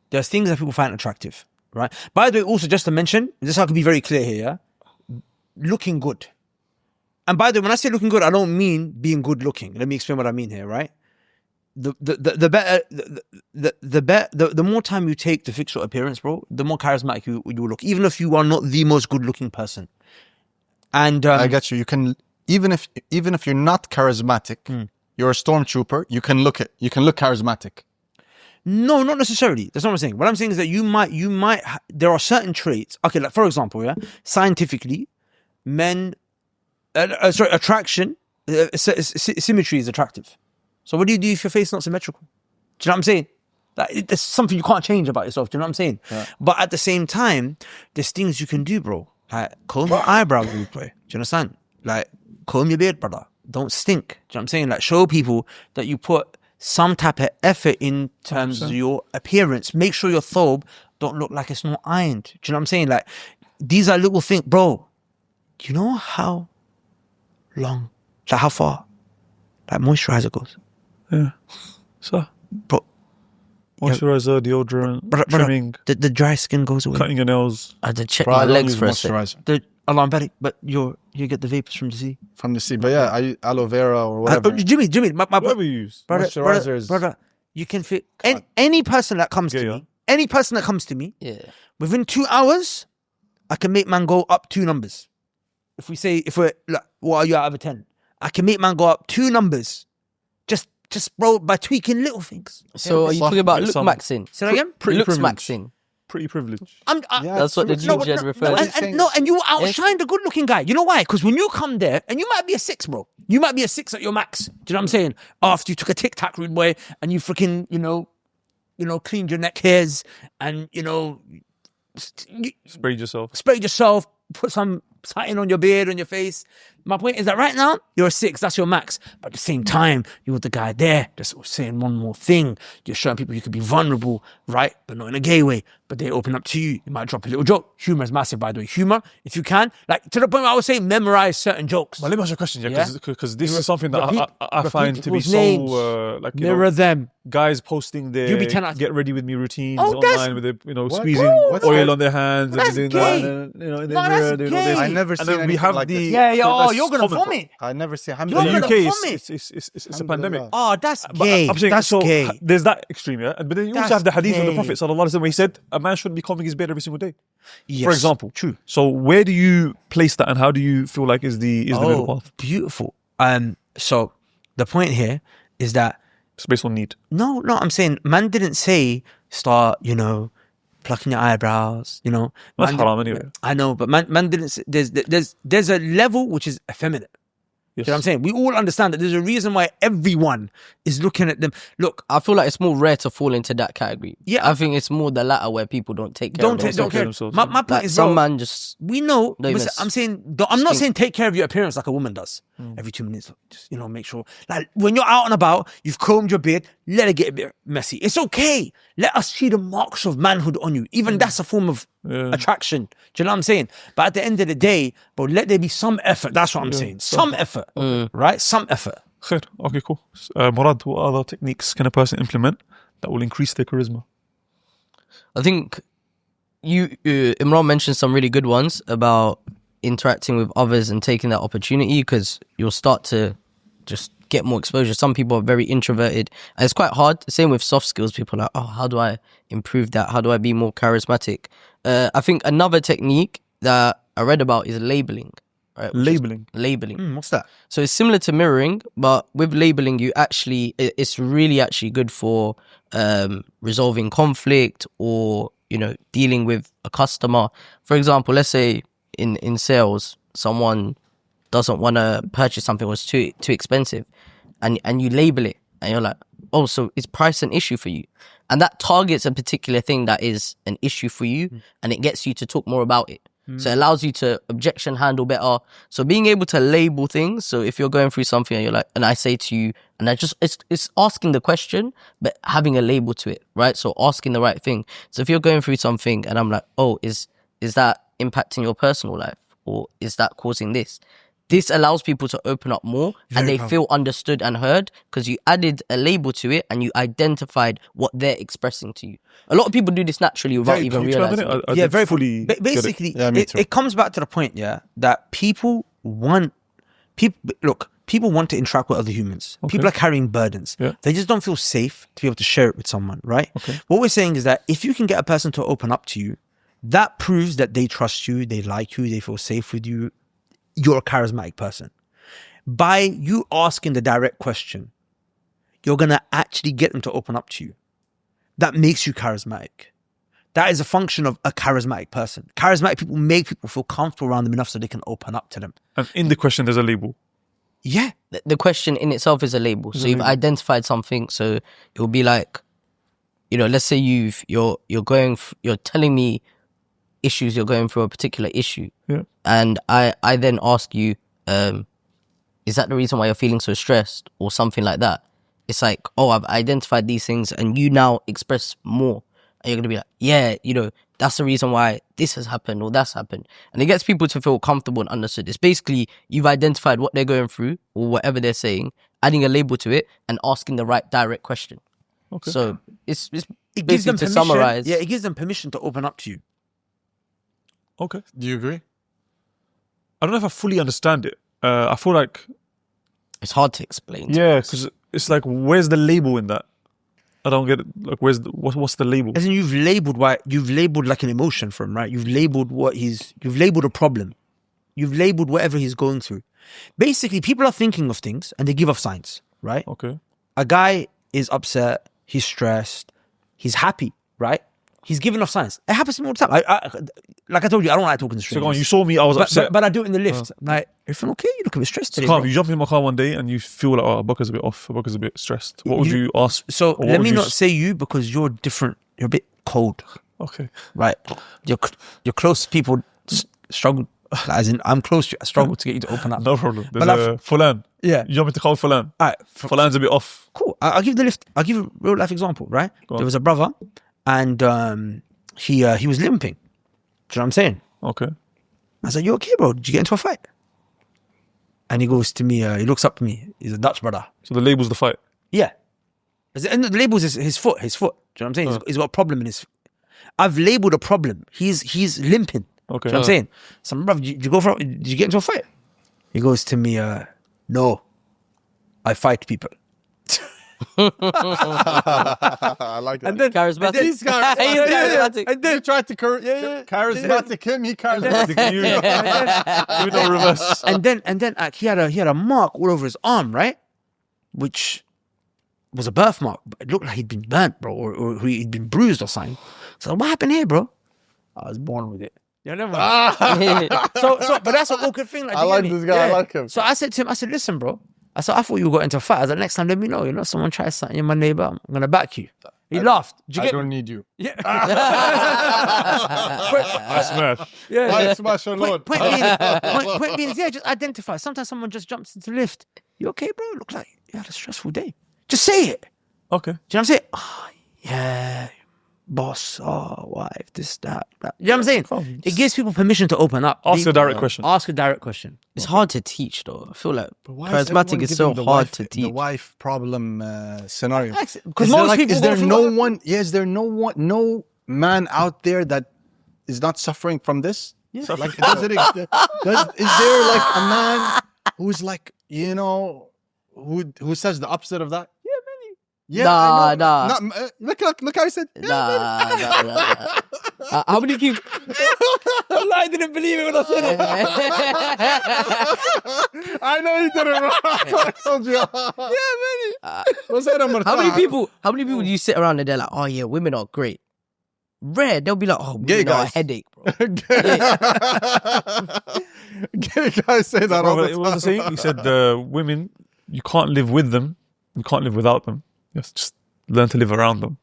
There's things that people find attractive, right? By the way, also just to mention, just so I can be very clear here, yeah? Looking good. And by the way, when I say looking good, I don't mean being good looking. Let me explain what I mean here, right? The more time you take to fix your appearance, bro, the more charismatic you look, even if you are not the most good looking person. And I get you. You can even if you're not charismatic, you're a stormtrooper. You can look charismatic. No, not necessarily. That's not what I'm saying. What I'm saying is that you might. There are certain traits. Okay, like for example, yeah, scientifically, men. Attraction, symmetry is attractive. So what do you do if your face is not symmetrical? Do you know what I'm saying? Like, there's something you can't change about yourself. Do you know what I'm saying? Yeah. But at the same time, there's things you can do, bro. Like comb your eyebrows, do you understand? Like comb your beard, brother. Don't stink. Do you know what I'm saying? Like show people that you put some type of effort in terms of your appearance. Make sure your thobe don't look like it's not ironed. Do you know what I'm saying? Like these are little things, bro. Do you know how long, like how far, like moisturizer goes? Yeah. So, bro, moisturizer, deodorant, trimming, the dry skin goes away. Cutting your nails. I had to check my legs for a second. I'm very, but you get the vapors from the sea. From the sea, but yeah, I aloe vera or whatever. Jimmy, my whatever you use. Brother, you can fit any person that comes to me. Any person that comes to me, within 2 hours, I can make man go up 2 numbers. If we're like, what are you out of a 10? I can make man go up 2 numbers, just bro, by tweaking little things. So are you talking about look maxing? Say that again. Looks maxing. Pretty privilege. That's what the G-Gen refers to. And you outshine the good-looking guy. You know why? Because when you come there, and you might be a 6, bro. You might be a 6 at your max. Do you know what I'm saying? After you took a Tic Tac, rude boy, and you freaking, cleaned your neck hairs, and Sprayed yourself, put something on your beard, on your face. My point is that right now, you're a 6, that's your max. But at the same time, you're the guy there just saying one more thing. You're showing people you could be vulnerable, right? But not in a gay way. But they open up to you. You might drop a little joke. Humor is massive, by the way. Humor, if you can, like to the point where I was saying, memorize certain jokes. But let me ask you a question, because this is something that I find to be so, mirror them. Guys posting their get ready with me routines online with squeezing oil on their hands and doing that, and in the mirror doing all this. I never seen anything like this. You're gonna vomit. I never see. In the UK, it's a pandemic. Oh, that's gay. That's gay. There's that extreme, but then you also have the hadith of the Prophet sallallahu alaihi wasallam where he said a man shouldn't be combing his beard every single day. Yes, for example. True. So where do you place that, and how do you feel like is the middle path? Beautiful. So the point here is that it's based on need. No, I'm saying man didn't say start, plucking your eyebrows, That's haram anyway. I know, but man didn't say, there's a level which is effeminate. Yes. You know what I'm saying? We all understand that there's a reason why everyone is looking at them. Look, I feel like it's more rare to fall into that category. Yeah, I think it's more the latter where people don't take care of themselves. My point is, some man just we know. I'm not saying take care of your appearance like a woman does. Every 2 minutes, just make sure. Like when you're out and about, you've combed your beard. Let it get a bit messy. It's okay. Let us see the marks of manhood on you. Even that's a form of attraction. Do you know what I'm saying? But at the end of the day, bro, let there be some effort. That's what I'm saying. Some effort, right? Some effort. Okay, cool. Murrad, what other techniques can a person implement that will increase their charisma? I think Imran mentioned some really good ones about interacting with others and taking that opportunity, because you'll start to just get more exposure. Some people are very introverted, and it's quite hard. Same with soft skills. People are like, oh, how do I improve that? How do I be more charismatic? I think another technique that I read about is labeling. Right? Labeling. What's that? So it's similar to mirroring, but with labeling, it's really actually good for resolving conflict or, you know, dealing with a customer. For example, let's say in sales, someone doesn't want to purchase something, or it's too expensive, and you label it, and you're like, oh, so is price an issue for you? And that targets a particular thing that is an issue for you, and it gets you to talk more about it. So it allows you to objection handle better. So being able to label things. So if you're going through something and you're like, and I say to you, and it's asking the question, but having a label to it, right? So asking the right thing. So if you're going through something and I'm like, oh, is that impacting your personal life, or is that causing this? This allows people to open up more, and they feel understood and heard because you added a label to it and you identified what they're expressing to you. A lot of people do this naturally without even realizing it. I very fully. Basically, too. it comes back to the point, that people want to interact with other humans. Okay. People are carrying burdens. Yeah. They just don't feel safe to be able to share it with someone, right? Okay. What we're saying is that if you can get a person to open up to you, that proves that they trust you, they like you, they feel safe with you. You're a charismatic person. By you asking the direct question, you're going to actually get them to open up to you. That makes you charismatic. That is a function of a charismatic person. Charismatic people make people feel comfortable around them enough so they can open up to them. And in the question, there's a label. Yeah. The question in itself is a label. So you've identified something. So it will be like, you know, let's say you're telling me issues you're going through, a particular issue. Yeah. And I then ask you, is that the reason why you're feeling so stressed, or something like that? It's like, oh, I've identified these things, and you now express more. And you're going to be like, yeah, you know, that's the reason why this has happened or that's happened. And it gets people to feel comfortable and understood. It's basically, you've identified what they're going through or whatever they're saying, adding a label to it and asking the right direct question. Okay. So it's It gives them basically to permission. summarize. Yeah, it gives them permission to open up to you. Okay. Do you agree? I don't know if I fully understand it. I feel like, It's hard to explain. yeah, because it's like, where's the label in that? I don't get it. Like, what's the label? As in, you've labeled like an emotion for him, right? You've labeled you've labeled a problem. You've labeled whatever he's going through. Basically, people are thinking of things and they give off signs, right? Okay. A guy is upset, he's stressed, he's happy, right? He's giving off signs. It happens to me all the time. Like I told you, I don't like talking to So strangers. go on, you saw me, I was upset. But I do it in the lift. Like, everything okay? You look a bit stressed today, Calm, bro. you jump in my car one day and you feel like, oh, Bakr's a bit off, Bakr's a bit stressed. What would you ask? So or what let would me you not say you, because you're different. You're a bit cold, Okay. right? You're close people struggle. As in, I'm close to you. I struggle to get you to open up. No problem. There's But a Fulan. Yeah. You jump into call Fulan. All right. Fulan's a bit off. Cool. I'll give the lift. I'll give a real life example, right? Go on. There was a brother, and he was limping. Do you know what I'm saying? Okay. I said, "You okay, bro? Did you get into a fight?" And he goes to me. He looks up to me. He's a Dutch brother. So the label's the fight. Yeah. And the label's his foot. His foot. Do you know what I'm saying? He's got a problem in his. I've labeled a problem. He's limping. Okay. Do you know what I'm saying? Some brother, did you get into a fight? He goes to me. No. I fight people. I like that. And then Charismatic. He's charismatic. And You tried to charismatic him, he charismatic you. You know, reverse. and then he had a mark all over his arm, right? Which was a birth mark. But it looked like he'd been burnt, bro, or he'd been bruised or something. So what happened here, bro? I was born with it. Yeah, never mind. But that's an awkward thing. Like, I like this guy. I like him. So I said to him, listen, bro. I thought you got into a fight. I was like, next time, let me know. You know, someone tries something, you're my neighbor, I'm gonna back you. He laughed. Did you I get don't need you. Yeah. I smash. Yeah. I smash your lord. Point being is, yeah, just identify. Sometimes someone just jumps into the lift. You okay, bro? Look like you had a stressful day. Just say it. Okay. Do you know what I'm saying? Oh, yeah, boss, wife, this, that. You know what I'm saying? It gives people permission to open up. Ask a direct question. Ask a direct question. It's hard to teach, though. I feel like Why charismatic everyone is so giving the hard wife- to The teach. wife problem scenario. Because most people is go there through no it. one? Yeah, is there no man out there that is not suffering from this? Yeah. Like, is there like a man who's like, you know, who says the opposite of that? Yeah, many. Yeah, Nah, I know. nah. Look how he said. Nah. How many people? I didn't believe it when I said it. I know he did it wrong. I told you. Yeah, many. What's that number? How many people do you sit around and they're like, oh yeah, women are great. Rare, they'll be like, oh, Gay women are a guys. headache, bro. Gay guys say that all the time. What was I saying? He said, women, you can't live with them, you can't live without them. You have to just learn to live around them.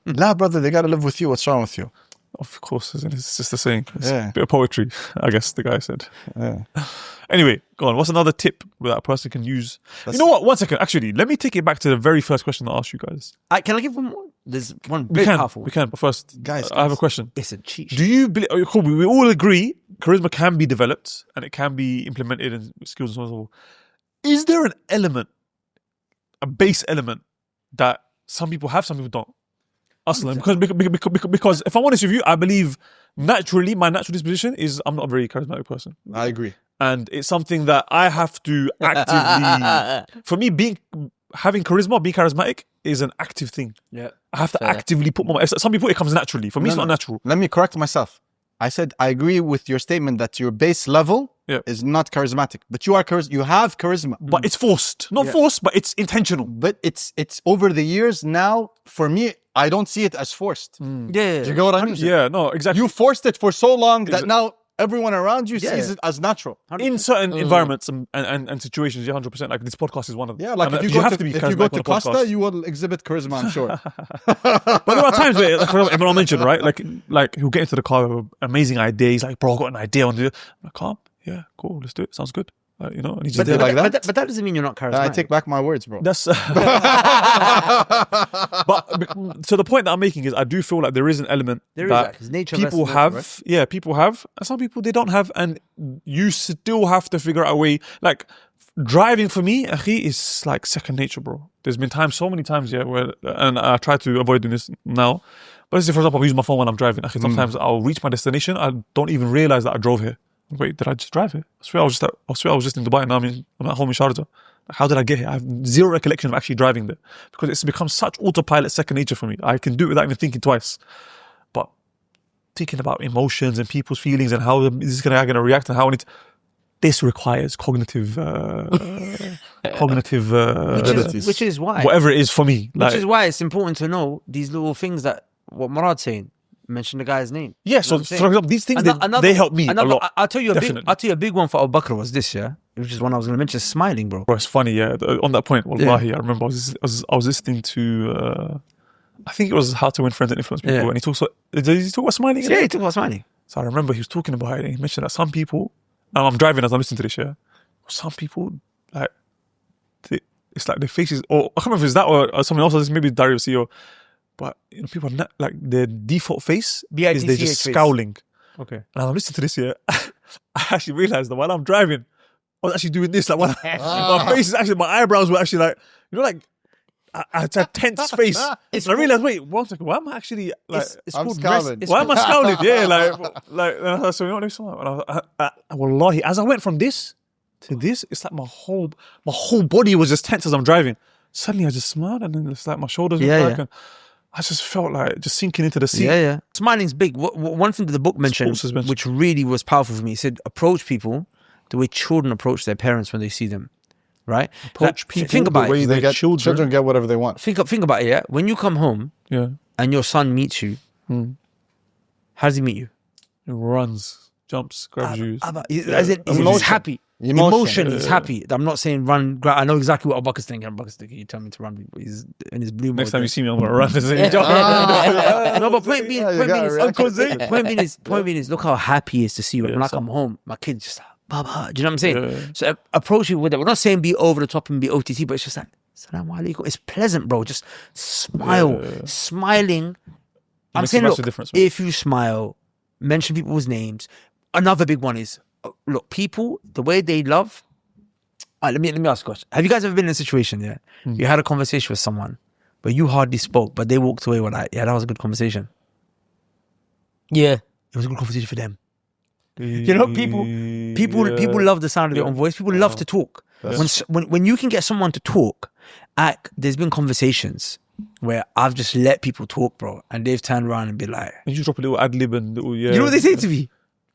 Nah, brother, they gotta live with you. What's wrong with you? Of course, isn't it? It's just the saying. It's Yeah. a bit of poetry, I guess the guy said. Yeah. Anyway, go on. What's another tip that a person can use? You know what? 1 second. Actually, let me take it back to the very first question I asked you guys. Can I give one more? There's one We big can, powerful. we can. But first, Guys, I have a question. It's a cheat. Do you believe? Oh, cool. We all agree charisma can be developed and it can be implemented in skills and so on and so forth. Is there an element, a base element that some people have, some people don't? Aslan, because if I'm honest with you, I believe naturally my natural disposition is I'm not a very charismatic person, I agree. and it's something that I have to actively. For me, having charisma, being charismatic is an active thing. Yeah. I have to actively put my. Some people it comes naturally. For me, it's not natural. Let me correct myself. I said I agree with your statement that your base level Yeah. is not charismatic, but you have charisma. But it's forced, not forced, but it's intentional. But it's over the years now. For me, I don't see it as forced. Yeah. Do you get what I mean? Yeah, no, exactly. You forced it for so long that now everyone around you sees it as natural. In certain environments and situations, you're 100%. Like this podcast is one of them. Yeah, like And if you have to if be you go charismatic to on a Costa, podcast. you will exhibit charisma, I'm sure. But there are times where, like, for example, Imran mentioned, right? Like he'll get into the car with an amazing idea. He's like, bro, I've got an idea. I'm like, calm. Yeah, cool. Let's do it. Sounds good. You know, and he's just there. like that? But that doesn't mean you're not charismatic. I take back my words, bro. That's but so the point that I'm making is I do feel like there is an element There is that that, 'cause nature people versus have, nurture, right? yeah, people have, and some people they don't have, and you still have to figure out a way. Like driving for me, akhi, is like second nature, bro. There's been times, so many times, yeah, where, and I try to avoid doing this now. But let's say, for example, I use my phone when I'm driving. Akhi, sometimes I'll reach my destination, I don't even realize that I drove here. Wait, did I just drive here? I swear I was just in Dubai, and I'm at home in Sharjah. How did I get here? I have zero recollection of actually driving there because it's become such autopilot second nature for me. I can do it without even thinking twice. But thinking about emotions and people's feelings and how this guy going to react and how this requires cognitive abilities. Which is why. Whatever it is for me. Which is why it's important to know these little things that what Murrad's saying. Mention the guy's name. Yeah, You know so what I'm saying? for example, these things, they help me a lot. I'll tell you Definitely. I'll tell you a big one for Bakr was this, yeah? Which is one I was going to mention, smiling, bro. Bro, it's funny, yeah. On that point, wallahi, I remember I was listening to, I think it was How to Win Friends and Influence People, and he talks about smiling. Yeah, he talked about smiling. So I remember he was talking about it, and he mentioned that some people, and I'm driving as I'm listening to this, yeah. Some people, like, it's like their faces, or I can't remember if it's that or something else, maybe Dario CEO, but you know, people are not, like, their default face is they're just scowling. Okay. And I'm listening to this, yeah. I actually realized that while I'm driving, I was actually doing this. Like, my face is actually, my eyebrows were actually like, you know, like, it's a tense face. And I realized, wait, 1 second, why am I actually, like, It's I'm called scowling. why am I scowling? Yeah, like, so you know what I'm saying? Wallahi, as I went from this to this, it's like my whole body was just tense as I'm driving. Suddenly I just smiled, and then it's like my shoulders went back, and I just felt like just sinking into the seat. Yeah. Smiling's big. One thing that the book mentioned, Sports suspension. which really was powerful for me, it said approach people the way children approach their parents when they see them. Right? Approach Like, people think about the way it. their Children get whatever they want. Think about it, yeah? When you come home Yeah. and your son meets you, how does he meet you? It runs, jumps, grabs you. As in, he's Emotion. happy. Emotion. He's happy. I'm not saying run. I know exactly what Abubakar's thinking. Abubakar's thinking, you tell me to run. He's in his blue mode. Next time you see me, I'm gonna run. No, but point being is, look how happy he is to see you. When I come home, my kid's just like, Baba. Do you know what I'm saying? Yeah. So approach you with it. We're not saying be over the top and be OTT, but it's just like, Assalamu alaikum. It's pleasant, bro. Just smile. Smiling. I'm makes a saying, massive look, difference, man. if you smile, mention people's names. Another big one is, look, people, the way they love. All right, let me ask you a question. Have you guys ever been in a situation, yeah? You had a conversation with someone, but you hardly spoke, but they walked away with like, yeah, that was a good conversation. Yeah. It was a good conversation for them. You know, people love the sound of their own voice. People love to talk. When you can get someone to talk, there's been conversations where I've just let people talk, bro, and they've turned around and be like, You just drop a little ad lib and little, you know what they say to me?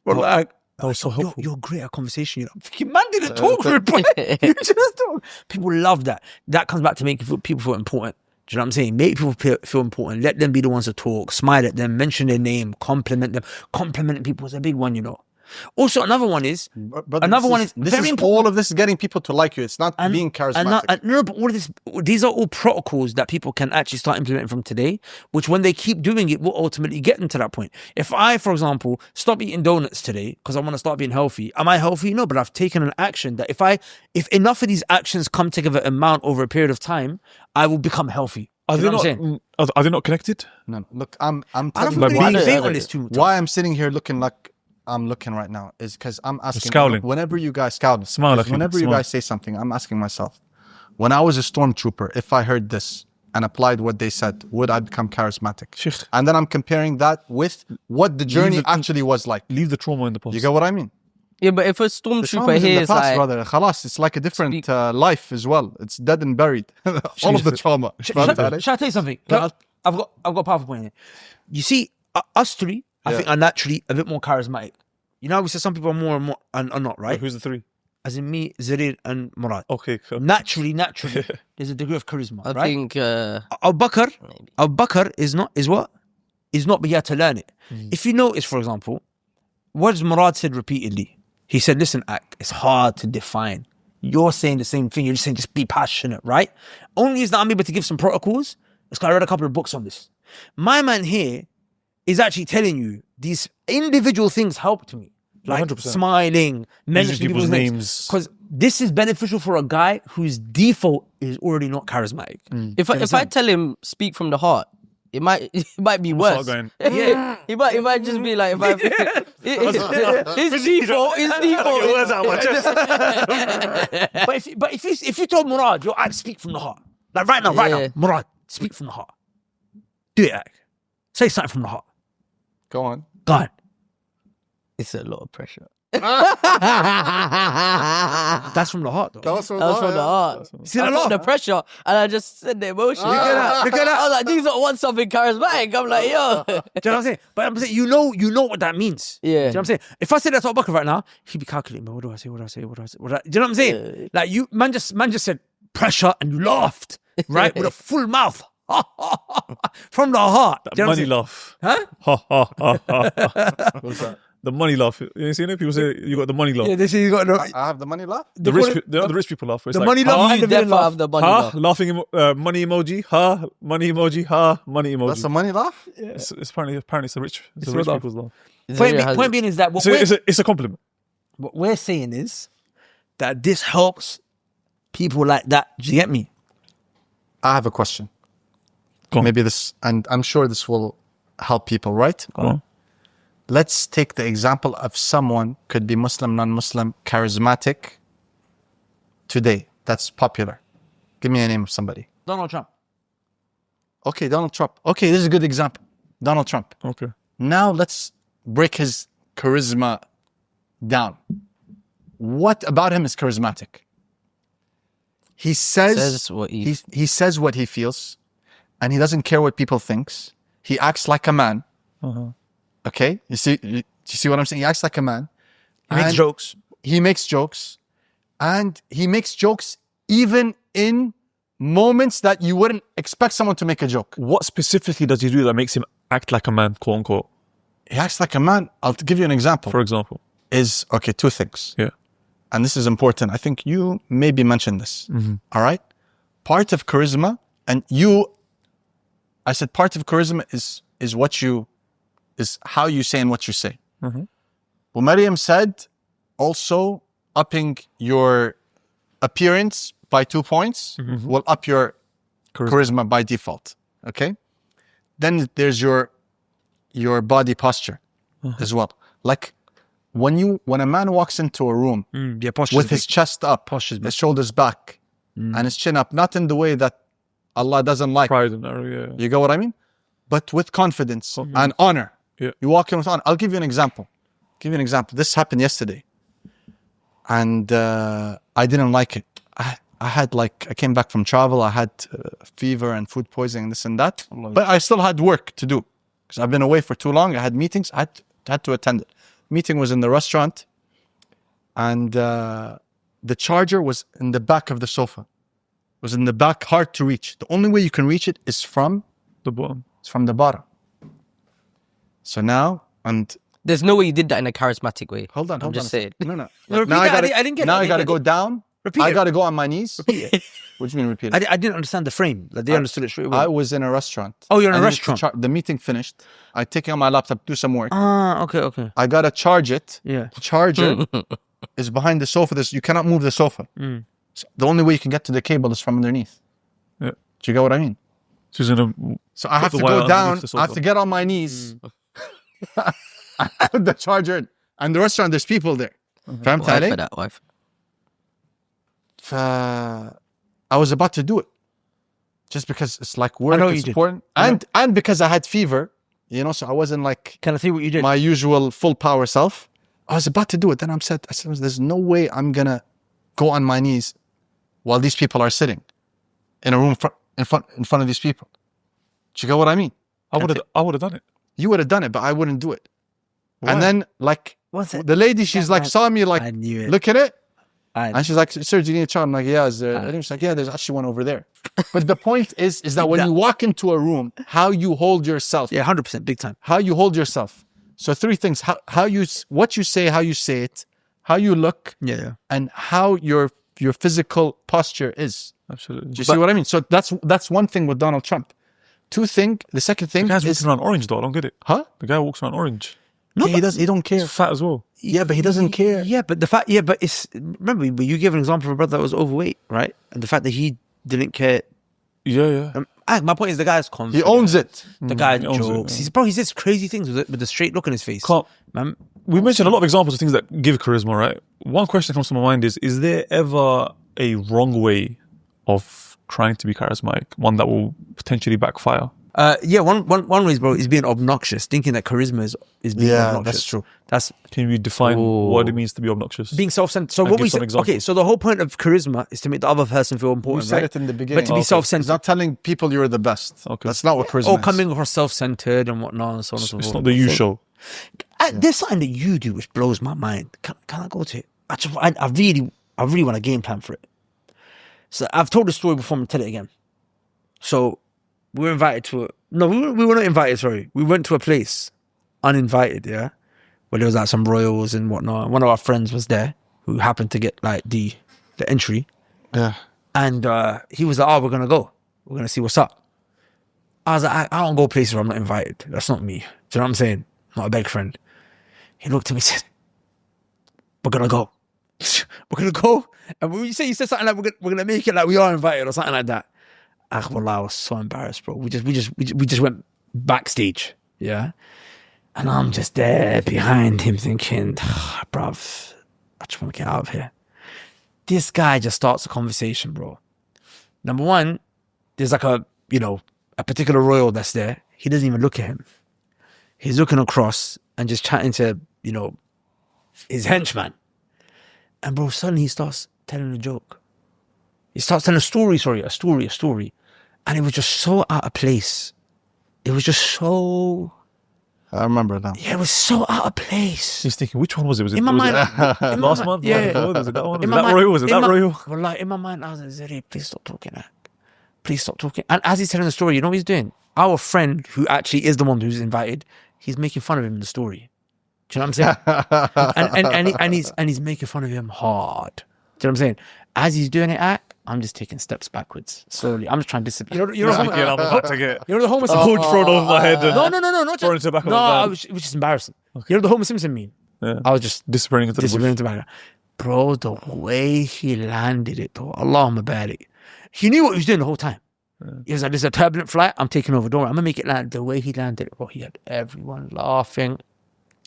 Bro, like, that was so helpful. You're great at conversation. You know, fucking man didn't talk for a point. You just talk. People love that. That comes back to making people feel important. Do you know what I'm saying? Make people feel important. Let them be the ones to talk. Smile at them. Mention their name. Compliment them. Complimenting people is a big one, you know. Also, another one is very important. All of this is getting people to like you. It's not being charismatic. No, but all of this, these are all protocols that people can actually start implementing from today, which when they keep doing it will ultimately get them to that point. If I, for example, stop eating donuts today because I want to start being healthy, am I healthy? No, but I've taken an action that if enough of these actions come together and mount over a period of time, I will become healthy. Are they not connected? No, look, I'm I telling don't you think they on this too. why I'm sitting here looking like I'm looking right now is because I'm asking. Scowling. Whenever you guys scowling, Smile, whenever you guys say something, I'm asking myself, when I was a stormtrooper, if I heard this and applied what they said, would I become charismatic? Sheikh. And then I'm comparing that with what the journey actually was like. Leave the trauma in the past. You get what I mean? Yeah, but if a The stormtrooper trauma's in here the is past, like, brother. Khalas, it's like a different life as well. It's dead and buried. All of the trauma. Shall I tell you something? I've got a powerful point here. You see, us three, I think, are naturally a bit more charismatic. You know, we said some people are more and more are not, right? Who's the three? As in me, Zarir, and Murrad. Okay, cool. Naturally, there's a degree of charisma, I right? think Abu Bakr is what? Is not, but you have to learn it. If you notice, for example, what Murrad said repeatedly, he said, listen, it's hard to define. You're saying the same thing. You're just saying, just be passionate, right? Only reason I'm able to give some protocols is because I read a couple of books on this. My man here is actually telling you these individual things helped me. Like 100%. Smiling, mentioning people's names. Because this is beneficial for a guy whose default is already not charismatic. if I tell him speak from the heart, it might be worse. Yeah. He might just be like, his default. But if you told Murrad, yo, I'd speak from the heart. Like right now, Murrad, speak from the heart. Do it, Ak. Say something from the heart. Go on. Go on. It's a lot of pressure. That's from the heart, though. That was from That was from the heart. See I the felt laugh? the pressure and I just said the emotion. Look at that. I was like, these don't want something charismatic. I'm like, yo. Do you know what I'm saying? But I'm saying, you know what that means. Yeah. Do you know what I'm saying? If I said that to Abu Bakr right now, he'd be calculating, what do I say? Do you know what I'm saying? Yeah. Like man just said pressure and you laughed, right? With a full mouth. From the heart. That Do you know what money I'm laugh. Huh? Ha ha ha ha. What's that? The money laugh. You ain't seen it? People say you got the money laugh. Yeah, they say you got I have the money laugh. The rich people laugh. It's the like, money laugh and the You villain definitely laugh. have the money. ha, laugh. laughing money emoji, ha, money emoji, ha, money emoji. That's the money laugh? It's apparently it's a rich a laugh. people's laugh. Point being is that So it's a compliment. what we're saying is that this helps people like that. Do you get me? I have a question. Go on. Maybe this, and I'm sure this will help people, right? Go on. Let's take the example of someone, could be Muslim, non-Muslim, charismatic today. That's popular. Give me a name of somebody. Donald Trump. Okay, Donald Trump. Okay, this is a good example. Donald Trump. Okay. Now let's break his charisma down. What about him is charismatic? He says what he says what he feels, and he doesn't care what people thinks. He acts like a man. Okay, you see what I'm saying? He acts like a man. He makes jokes. He makes jokes, and he makes jokes even in moments that you wouldn't expect someone to make a joke. What specifically does he do that makes him act like a man, quote unquote? He acts like a man. I'll give you an example. For example. Is okay, two things. Yeah. And this is important. I think you maybe mentioned this. All right. Part of charisma, I said part of charisma is how you say and what you say. Well, Maryam said also upping your appearance by 2 points will up your charisma by default. Okay. Then there's your body posture as well. Like when a man walks into a room with his chest up, his shoulders back, and his chin up, not in the way that Allah doesn't like. Pride and yeah. You get what I mean? But with confidence and honor. Yeah. You walk in with honor. I'll give you an example. Give you an example. This happened yesterday. And I didn't like it. I came back from travel. I had fever and food poisoning, this and that. But I still had work to do. Because I've been away for too long. I had meetings. I had to attend it. Meeting was in the restaurant. And the charger was in the back of the sofa. It was in the back, hard to reach. The only way you can reach it is from The bottom. It's from the bottom. So now, and There's no way you did that in a charismatic way. hold on, I'm just saying. No, no. No, repeat Now I that. gotta, I didn't get now it. I gotta go down. Repeat I it. gotta go on my knees. Repeat it. What do you mean repeat it? I didn't understand the frame. Like they understood it straight away. I was in a restaurant. Oh, you're in a I needed restaurant. to the meeting finished. I take out my laptop, do some work. Okay. I gotta charge it. Yeah. The charger is behind the sofa. You cannot move the sofa. So the only way you can get to the cable is from underneath. Yeah. Do you get what I mean? So he's gonna So I have the to wire go down. underneath the I have sofa. to get on my knees. I put the charger in. And the restaurant, there's people there. فهمت Wife علي? for that wife. I was about to do it. Just because it's like work, know it's you did. important. And because I had fever, you know, so I wasn't like Can I see what you did? my usual full power self. I was about to do it. Then I said, there's no way I'm going to go on my knees while these people are sitting in a room in front of these people. Do you get what I mean? I would have done it. You would have done it, but I wouldn't do it. Why? And then like What's it? the lady, she's like, saw me like, I knew it. look at it. I And she's like, sir, do you need a child? I'm like, yeah, is there? And she's like, yeah, there's actually one over there. But the point is that when you walk into a room, how you hold yourself, Yeah, 100%, big time. how you hold yourself. So three things: what you say, how you say it, how you look, Yeah. and how your physical posture is. Absolutely. Do you see what I mean? So that's one thing with Donald Trump. The second thing The guy's is, walking around orange though. I don't get it. huh? The guy walks around orange. No, he don't care. He's fat as well. Yeah, but he doesn't care. Yeah, but it's, remember, but you gave an example of a brother that was overweight, right? And the fact that he didn't care. Yeah. My point is the guy's confident. He owns it. The guy he owns it, jokes. yeah. He says crazy things with the straight look on his face. Can't- Man, We mentioned a lot of examples of things that give charisma, right? One question that comes to my mind is there ever a wrong way of trying to be charismatic? One that will potentially backfire? yeah, one way, bro, is being obnoxious, thinking that charisma is being Yeah, obnoxious. that's true. That's Can you define what it means to be obnoxious? being self-centered. So And what give we some say, examples. okay, so the whole point of charisma is to make the other person feel We important, said right? it in the beginning. But to be It's self-centered. not telling people you're the best. Okay. That's not what charisma Or is. coming across self-centered and whatnot and so on and so forth. It's not the you show. There's something that you do which blows my mind. Can I go to it? I really want a game plan for it. So I've told the story before. I'm gonna tell it again. So we were invited to we were not invited. Sorry, we went to a place uninvited. Yeah, where there was like some royals and whatnot. One of our friends was there who happened to get like the entry, Yeah. and he was like, "Oh, we're gonna go. We're gonna see what's up." I was like, I don't go places where I'm not invited. That's not me. Do you know what I'm saying? Not a big friend. He looked at me and said, "We're gonna go. We're gonna go." And when you said something like we're gonna make it like we are invited or something like that, I was so embarrassed, bro. We just went backstage, yeah. And I'm just there behind him thinking, bruv, I just want to get out of here. This guy just starts a conversation, bro. Number one, there's like a particular royal that's there. He doesn't even look at him. He's looking across and just chatting to, his henchman. And bro, suddenly he starts telling a joke. He starts telling a story. And it was just so out of place. It was just so... I remember now. Yeah, it was so out of place. He's thinking, which one was it? Was it, In my was mind... it last month? Yeah. Was it that one? Was In it my that mind- royal? Was it in that my- royal? Well, like, in my mind, I was like, Zarir, please stop talking. Please stop talking. And as he's telling the story, you know what he's doing? Our friend, who actually is the one who's invited, he's making fun of him in the story. Do you know what I'm saying? and he's making fun of him hard. Do you know what I'm saying? As he's doing it, I'm just taking steps backwards slowly. I'm just trying to disappear. You know I'm about to get the Homer a Simpson. hood thrown over my head. And No, not thrown into the back of no, my van. it was just embarrassing. You know the Homer Simpson meme? Yeah. I was just Disappearing into the bush. disappearing into the back. Bro, the way he landed it, though, Allahumma barik. He knew what he was doing the whole time. He was like, "This is a turbulent flight. I'm taking over. Don't worry, I'm gonna make it land." The way he landed it, bro, he had everyone laughing.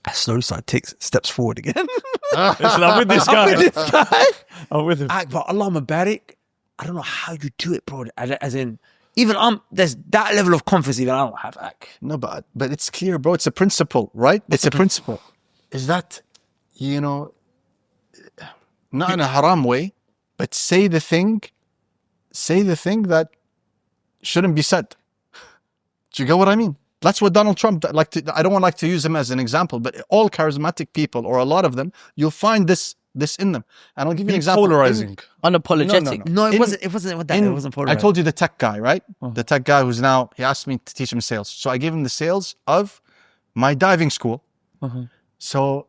I slowly started to take steps forward again. Listen, I'm with this guy. I'm with him. But Allahumma barik. I don't know how you do it, bro. As in, even there's that level of confidence even I don't have. No, but it's clear, bro. It's a principle, right? It's a principle. is that, you know, not in a haram way, but say the thing that shouldn't be said. Do you get what I mean? That's what Donald Trump, I don't want to use him as an example, but all charismatic people, or a lot of them, you'll find this in them. And I'll give you an example. Polarizing. Unapologetic. No, it wasn't what that. It wasn't I polarizing. told you the tech guy, right? The tech guy who's now, he asked me to teach him sales. So I gave him the sales of my diving school. So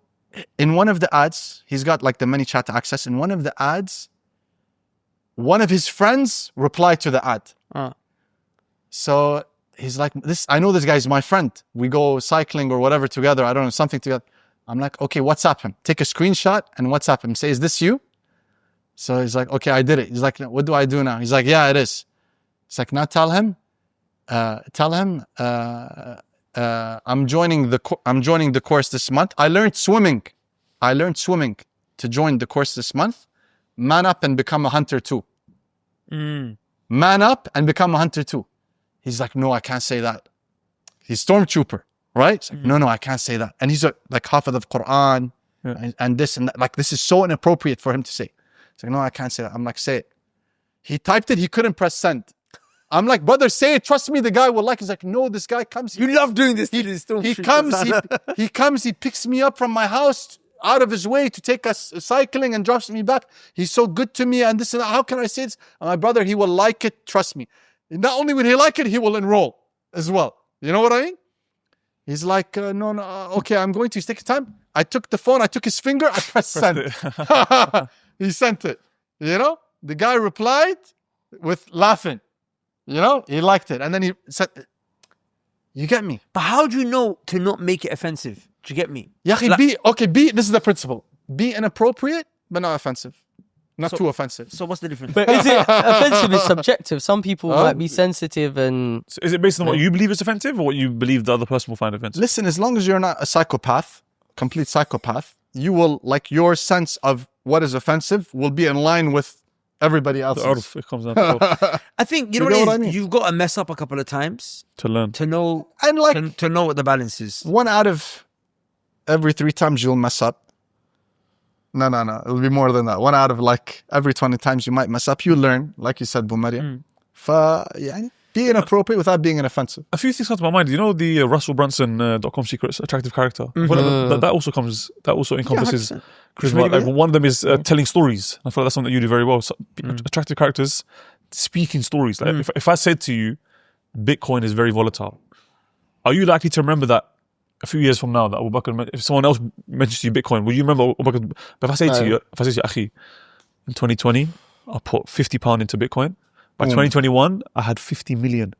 in one of the ads, he's got like the ManyChat access. In one of the ads, one of his friends replied to the ad. So he's like, I know this guy's my friend. We go cycling or whatever together. I don't know, something together. I'm like, okay, WhatsApp him. Take a screenshot and WhatsApp him. Say, is this you? So he's like, okay, I did it. He's like, what do I do now? He's like, yeah, it is. It's like, now tell him, I'm joining the course this month. I learned swimming to join the course this month. Man up and become a hunter too. Man up and become a hunter too. He's like, no, I can't say that. He's stormtrooper, right? It's like, no, I can't say that. And he's like half of the Quran and this and that. Like, this is so inappropriate for him to say. He's like, no, I can't say that. I'm like, say it. He typed it. He couldn't press send. I'm like, brother, say it. Trust me, the guy will like. He's like, no, this guy comes. You love doing this. He comes. He picks me up from my house out of his way to take us cycling and drops me back. He's so good to me and this and that. How can I say this? And my brother, he will like it. Trust me. Not only will he like it, he will enroll as well. You know what I mean? He's like, no, okay, I'm going to. He's taking time. I took the phone. I took his finger. I pressed send. He sent it. You know? The guy replied with laughing. You know? He liked it. And then he said, you get me? But how do you know to not make it offensive? Do you get me? This is the principle. Be inappropriate, but not offensive. Not too offensive. So what's the difference? But is it offensive is subjective. Some people might be sensitive and... So is it based on what you believe is offensive or what you believe the other person will find offensive? Listen, as long as you're not a psychopath, complete psychopath, you will, like, your sense of what is offensive will be in line with everybody else's. It comes down to I think, you know what I mean? You've got to mess up a couple of times to learn. to know, And like, to know what the balance is. 1 out of every 3 times you'll mess up. No. It'll be more than that. 1 out of like every 20 times you might mess up, you learn, like you said, Bu Maryam. Be inappropriate without being inoffensive. A few things come to my mind. You know the Russell Brunson.com secrets attractive character. That also encompasses charisma. Like, one of them is telling stories. I feel like that's something that you do very well. So, attractive characters speaking stories. Like if I said to you, Bitcoin is very volatile, are you likely to remember that a few years from now? That Abu Bakr, if someone else mentions to you Bitcoin, will you remember Abu Bakr? But if I say to you, Akhi, in 2020, I put £50 into Bitcoin. By 2021, I had 50 million.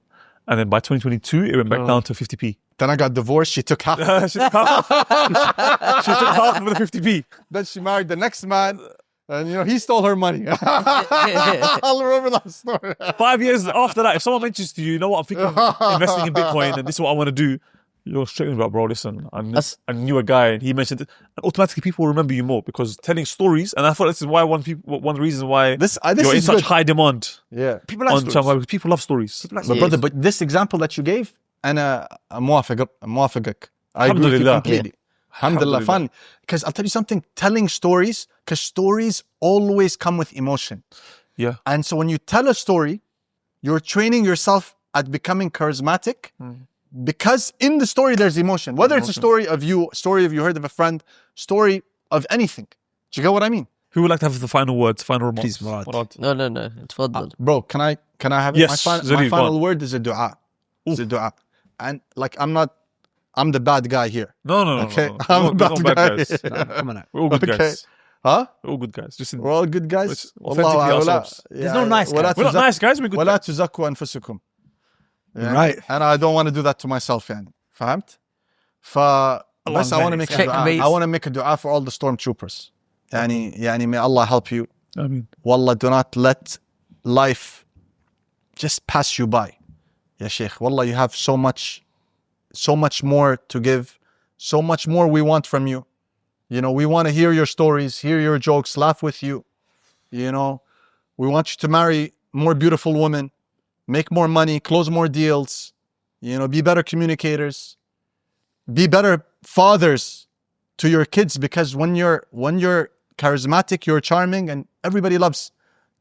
And then by 2022, it went back down to 50p. Then I got divorced. She took half. She took half of the 50p. Then she married the next man. And, you know, he stole her money. I'll remember that story. 5 years after that, if someone mentions to you, you know what, I'm thinking of investing in Bitcoin and this is what I want to do, you're straight about, bro, listen, I knew a guy and he mentioned it. And automatically people will remember you more because telling stories, and I thought this is why one of the reasons why this you're in such good. high demand. Yeah. People like stories. Channel, people love stories. But brother, but this example that you gave, أنا موافقك. I agree with you completely. Alhamdulillah. Fun. Because I'll tell you something, telling stories, because stories always come with emotion. Yeah. And so when you tell a story, you're training yourself at becoming charismatic. Because in the story there's emotion. Whether it's a story of you heard of a friend, story of anything. Do you get what I mean? Who would like to have the final words, final remarks? Please, Murrad. No. It's fun. Bro, can I have it? Yes, my final word is a dua. It's a dua. And like I'm the bad guy here. No. Okay. No. I'm the bad guy. guys. Come on now. We're all good guys. Huh? We're all good guys. We're all good guys. Let's authentically ourselves. There's no nice guys. We're not nice guys, we're good ولا guys. تزكوا أنفسكم. Right. And I don't want to do that to myself يعني. فهمت؟ بس I want to make a dua. I want to make a dua for all the stormtroopers. يعني may Allah help you. Ameen. Wallah, do not let life just pass you by. Ya Sheikh, Wallah, you have so much more to give, so much more we want from you. You know, we want to hear your stories, hear your jokes, laugh with you. You know, we want you to marry more beautiful women, make more money, close more deals, you know, be better communicators, be better fathers to your kids, because when you're charismatic, you're charming, and everybody loves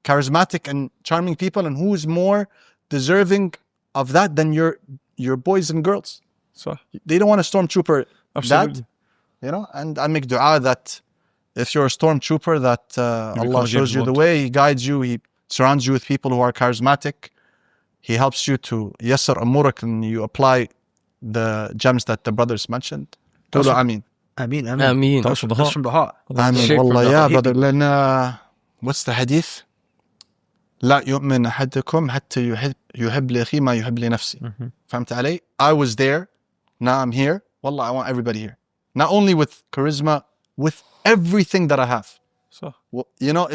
charismatic and charming people. And who's more deserving of that than your boys and girls? So They don't want a stormtrooper absolutely. dad, you know. And I make dua that if you're a stormtrooper, that Allah shows you the way, He guides you, He surrounds you with people who are charismatic, He helps you to yassar amurak, and you apply the gems that the brothers mentioned. Tulu Ameen. Ameen. Ameen. That's from the heart. From the heart. Ameen. Shake from Wallah, the yeah, heart. brother. لأن what's the hadith? لا يؤمن أحدكم حتى يحب لأخيه ما يحب لنفسه. فهمت علي? I was there. Now I'm here. Wallah, I want everybody here. Not only with charisma, with everything that I have. So Well, you know,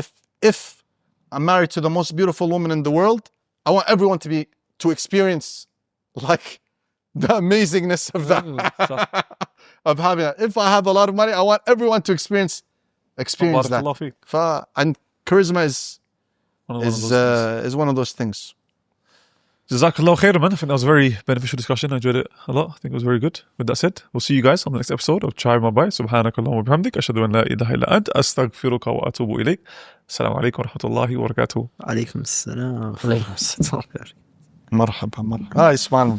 if I'm married to the most beautiful woman in the world, I want everyone to experience like the amazingness of that, of having it. If I have a lot of money, I want everyone to experience that. Barakallahu feek. And charisma is One of those things. one of those things. Jazakallah khairan, man. I think that was a very beneficial discussion. I enjoyed it a lot. I think it was very good. With that said, we'll see you guys on the next episode of Chai Mabai. Subhanakallahumma wa bihamdik. Ashhadu an la ilaha illa ant. Astaghfiruka wa atubu ilayk. Assalamu alaikum wa rahmatullahi wa barakatuh. عليكم السلام. مرحبا. اسمع